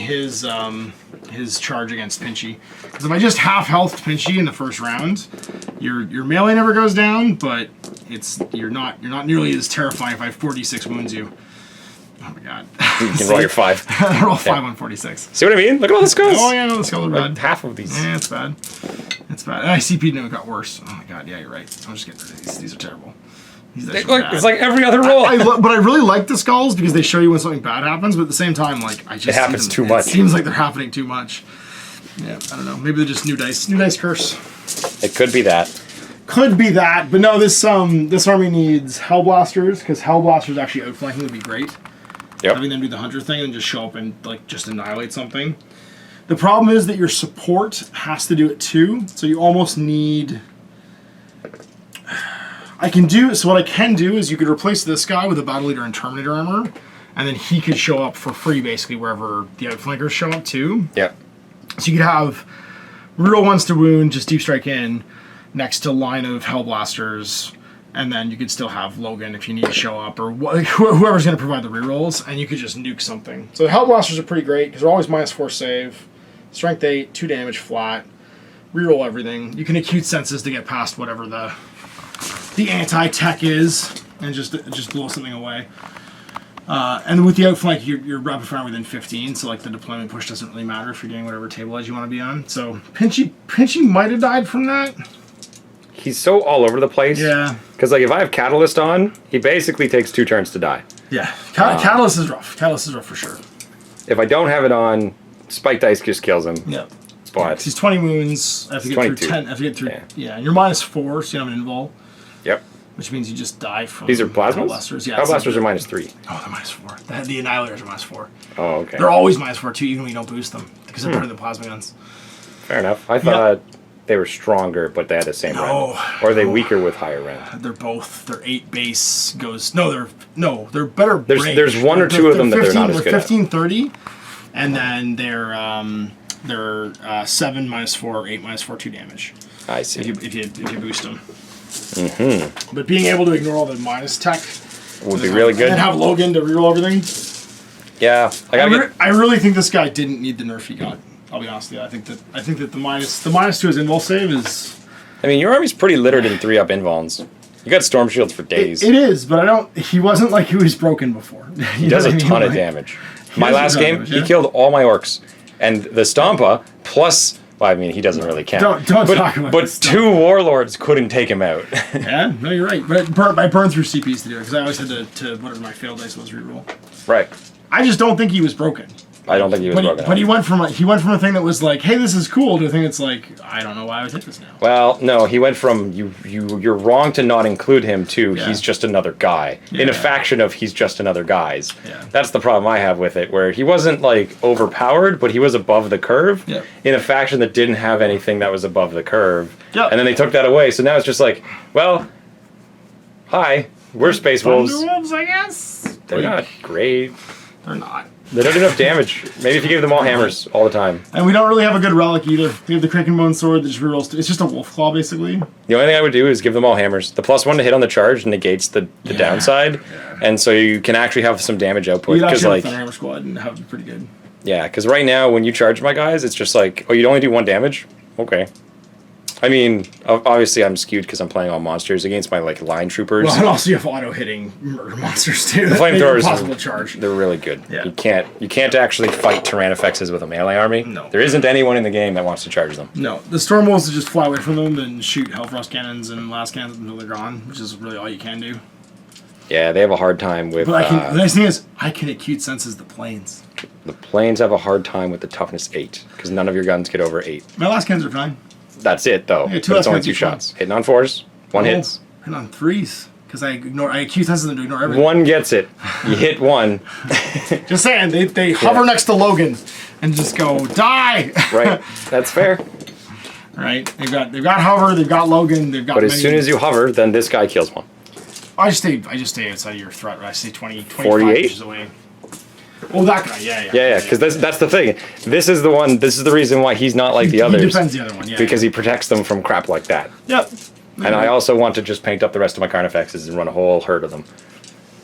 [SPEAKER 2] his charge against Pinchy. Because if I just half health Pinchy in the first round, your melee never goes down, but you're not nearly as terrifying if I 46 wounds you. Oh my god.
[SPEAKER 1] You can roll your 5.
[SPEAKER 2] Roll 5 on 46.
[SPEAKER 1] See what I mean? Look at all the skulls.
[SPEAKER 2] Oh yeah, no, the skulls are
[SPEAKER 1] Like
[SPEAKER 2] bad.
[SPEAKER 1] half of these.
[SPEAKER 2] Yeah, it's bad. It's bad. And I CP'd and it got worse. Oh my god, yeah, you're right. I'm just getting rid of these. These are terrible. These are bad.
[SPEAKER 1] It's like every other roll.
[SPEAKER 2] But I really like the skulls because they show you when something bad happens, but at the same time, like I just
[SPEAKER 1] It happens
[SPEAKER 2] see them,
[SPEAKER 1] too much.
[SPEAKER 2] It seems like they're happening too much. Yeah, I don't know. Maybe they're just new dice curse.
[SPEAKER 1] It could be that.
[SPEAKER 2] Could be that, but no. This army needs Hellblasters because Hellblasters actually outflanking would be great.
[SPEAKER 1] Yep.
[SPEAKER 2] Having them do the hunter thing and just show up and like just annihilate something. The problem is that your support has to do it too, so you almost need. I can do, so what I can do is you could replace this guy with a Battle Leader and Terminator armor, and then he could show up for free basically wherever the Outflankers show up too.
[SPEAKER 1] Yep.
[SPEAKER 2] So you could have reroll 1s to wound, just deep strike in, next to line of Hellblasters, and then you could still have Logan if you need to show up, or whoever's going to provide the rerolls, and you could just nuke something. So the Hellblasters are pretty great, because they're always -4 save, strength 8, 2 damage flat, reroll everything. You can acute senses to get past whatever the anti-tech is, and just blow something away. And with the outflank, you're rapid fire within 15, so like the deployment push doesn't really matter if you're getting whatever table edge you want to be on. So Pinchy might have died from that.
[SPEAKER 1] He's so all over the place.
[SPEAKER 2] Yeah.
[SPEAKER 1] Because like if I have Catalyst on, he basically takes 2 turns to die.
[SPEAKER 2] Yeah. Catalyst is rough. Catalyst is rough for sure.
[SPEAKER 1] If I don't have it on, Spike Dice just kills him.
[SPEAKER 2] Yeah.
[SPEAKER 1] But
[SPEAKER 2] he's 20 wounds. I have to get
[SPEAKER 1] 22.
[SPEAKER 2] through 10. I have to get through. Yeah. And you're -4, so you don't have an invul.
[SPEAKER 1] Yep.
[SPEAKER 2] Which means you just die from.
[SPEAKER 1] These are plasmas?
[SPEAKER 2] Hellblasters. Yeah.
[SPEAKER 1] Hellblasters are -3.
[SPEAKER 2] Oh, they're -4. The Annihilators are -4.
[SPEAKER 1] Oh, okay.
[SPEAKER 2] They're always -4 too, even when you don't boost them, because they're better than plasma guns.
[SPEAKER 1] Fair enough. I thought they were stronger, but they had the same rend. Or are they weaker with higher rend?
[SPEAKER 2] They're both. They're 8 base goes. They're better.
[SPEAKER 1] There's one or two of them that they're not as good at.
[SPEAKER 2] 15, 30, and then they're 7 -4, 8 -4, 2 damage.
[SPEAKER 1] I see.
[SPEAKER 2] If you boost them. Mm-hmm. But being able to ignore all the minus tech
[SPEAKER 1] would be really good.
[SPEAKER 2] And have Logan to reroll everything.
[SPEAKER 1] Yeah,
[SPEAKER 2] I really think this guy didn't need the nerf he got. I'll be honest with you. I think that the minus to his invul save is.
[SPEAKER 1] I mean, your army's pretty littered in 3-up invulns. You got storm shields for days.
[SPEAKER 2] It is, but he wasn't like he was broken before.
[SPEAKER 1] He does a ton of damage. My last game, he killed all my orcs, and the Stompa plus. Well, I mean, he doesn't really count.
[SPEAKER 2] Don't talk about.
[SPEAKER 1] But 2 warlords couldn't take him out.
[SPEAKER 2] Yeah, no, you're right. But I burned through CPs to do it because I always had to whatever my failed dice was reroll.
[SPEAKER 1] Right.
[SPEAKER 2] I just don't think he was broken.
[SPEAKER 1] I don't think he was broken.
[SPEAKER 2] But he went from a thing that was like, hey, this is cool, to a thing that's like, I don't know why I would take this now.
[SPEAKER 1] Well, no, he went from you're wrong to not include him to he's just another guy in a faction of he's just another guys.
[SPEAKER 2] Yeah.
[SPEAKER 1] That's the problem I have with it, where he wasn't like overpowered, but he was above the curve in a faction that didn't have anything that was above the curve.
[SPEAKER 2] Yep.
[SPEAKER 1] And then they took that away, so now it's just like, well, hi, we're Space Wolves.
[SPEAKER 2] Thunder Wolves, I guess.
[SPEAKER 1] They're not great.
[SPEAKER 2] They're not.
[SPEAKER 1] They don't do enough damage. Maybe if you give them all hammers all the time.
[SPEAKER 2] And we don't really have a good relic either. We have the Kraken Bone Sword that just rerolls. It's just a Wolf Claw, basically.
[SPEAKER 1] The only thing I would do is give them all hammers. The +1 to hit on the charge negates the downside, and so you can actually have some damage output.
[SPEAKER 2] You'd actually
[SPEAKER 1] like
[SPEAKER 2] have Thunderhammer Squad and have it pretty good.
[SPEAKER 1] Yeah, because right now when you charge my guys, it's just like, oh, you only do 1 damage? Okay. I mean, obviously I'm skewed because I'm playing all monsters against my like line troopers.
[SPEAKER 2] Well, and also you have auto-hitting murder monsters too.
[SPEAKER 1] The flamethrowers,
[SPEAKER 2] possible charge.
[SPEAKER 1] They're really good.
[SPEAKER 2] Yeah.
[SPEAKER 1] You can't actually fight Tyrannifexes with a melee army.
[SPEAKER 2] No.
[SPEAKER 1] There isn't anyone in the game that wants to charge them.
[SPEAKER 2] No, the Storm Wolves just fly away from them and shoot Hellfrost cannons and last cannons until they're gone, which is really all you can do.
[SPEAKER 1] Yeah, they have a hard time with.
[SPEAKER 2] But the nice thing is, I can acute senses the planes.
[SPEAKER 1] The planes have a hard time with the toughness 8 because none of your guns get over 8.
[SPEAKER 2] My last cannons are fine.
[SPEAKER 1] That's it though.
[SPEAKER 2] Yeah,
[SPEAKER 1] But it's only 2 shots. Hitting on 4s, 1 hits.
[SPEAKER 2] Hitting on 3s because I acute senses them to ignore everything.
[SPEAKER 1] 1 gets it. You hit 1.
[SPEAKER 2] Just saying, they hover next to Logan and just go die.
[SPEAKER 1] Right. That's fair.
[SPEAKER 2] Right. They've got hover. They've got Logan. They've got.
[SPEAKER 1] But as soon as you hover, then this guy kills 1.
[SPEAKER 2] I just stay outside of your threat. I stay 20, 25
[SPEAKER 1] 48?
[SPEAKER 2] inches away. Oh, that guy, yeah.
[SPEAKER 1] Yeah, because that's the thing. This is the one. This is the reason why he's not like the others.
[SPEAKER 2] He defends the other one, yeah.
[SPEAKER 1] Because he protects them from crap like that.
[SPEAKER 2] Yep.
[SPEAKER 1] And I also want to just paint up the rest of my Carnifexes and run a whole herd of them.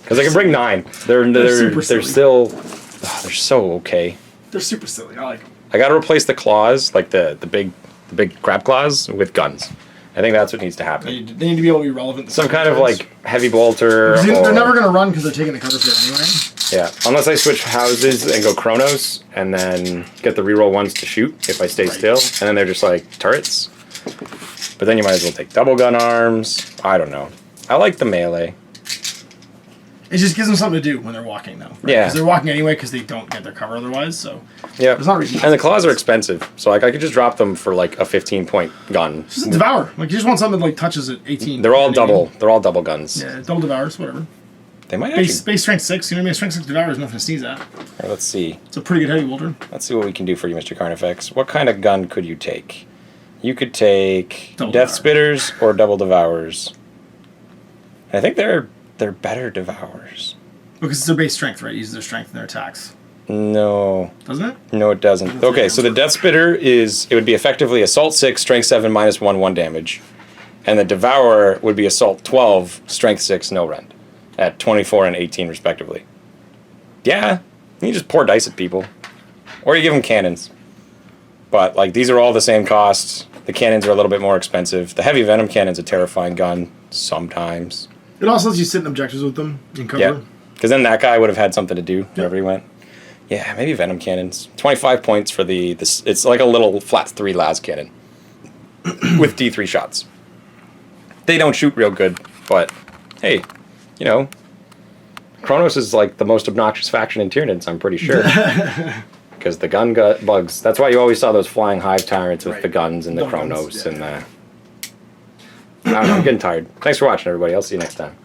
[SPEAKER 1] Because I can bring 9. They're still. Oh, they're so okay.
[SPEAKER 2] They're super silly. I like them.
[SPEAKER 1] I got to replace the claws, like the big crab claws, with guns. I think that's what needs to happen.
[SPEAKER 2] They need to be able to be relevant.
[SPEAKER 1] Some kind of like heavy bolter.
[SPEAKER 2] They're never going to run because they're taking the cover field anyway.
[SPEAKER 1] Yeah, unless I switch houses and go Chronos and then get the reroll 1s to shoot if I stay still, and then they're just like turrets. But then you might as well take double gun arms. I don't know. I like the melee.
[SPEAKER 2] It just gives them something to do when they're walking, though. Right?
[SPEAKER 1] Yeah.
[SPEAKER 2] Because they're walking anyway because they don't get their cover otherwise, so...
[SPEAKER 1] Yeah.
[SPEAKER 2] There's not a reason.
[SPEAKER 1] And the claws are expensive, so like I could just drop them for like a 15-point gun.
[SPEAKER 2] Just a devour. Like, you just want something that like touches at 18.
[SPEAKER 1] They're all double. They're all double guns.
[SPEAKER 2] Yeah, double devours, whatever.
[SPEAKER 1] They might
[SPEAKER 2] Base strength 6, you know what I mean? Strength 6 devour is nothing to sneeze at.
[SPEAKER 1] Right, let's see.
[SPEAKER 2] It's a pretty good heavy bolter.
[SPEAKER 1] Let's see what we can do for you, Mr. Carnifex. What kind of gun could you take? You could take
[SPEAKER 2] Double
[SPEAKER 1] Death
[SPEAKER 2] Devour.
[SPEAKER 1] Spitters or Double Devours. I think they're better devours.
[SPEAKER 2] Because it's their base strength, right? Use their strength in their attacks.
[SPEAKER 1] No.
[SPEAKER 2] Doesn't it?
[SPEAKER 1] No, it doesn't. Okay, so the Death Spitter it would be effectively Assault 6, Strength 7, -1 damage. And the Devourer would be Assault 12, Strength 6, no rend. At 24 and 18, respectively. Yeah, you just pour dice at people. Or you give them cannons. But, like, these are all the same costs. The cannons are a little bit more expensive. The Heavy Venom Cannon's a terrifying gun, sometimes.
[SPEAKER 2] It also lets you sit in objectives with them in cover.
[SPEAKER 1] Yeah, because then that guy would have had something to do wherever he went. Yeah, maybe Venom Cannons. 25 points for this. It's like a little flat 3 las cannon with D3 shots. They don't shoot real good, but hey, you know, Kronos is like the most obnoxious faction in Tyranids, I'm pretty sure. Because the gun bugs. That's why you always saw those flying hive tyrants with the guns and the Kronos and the... I don't know, I'm getting tired. Thanks for watching, everybody. I'll see you next time.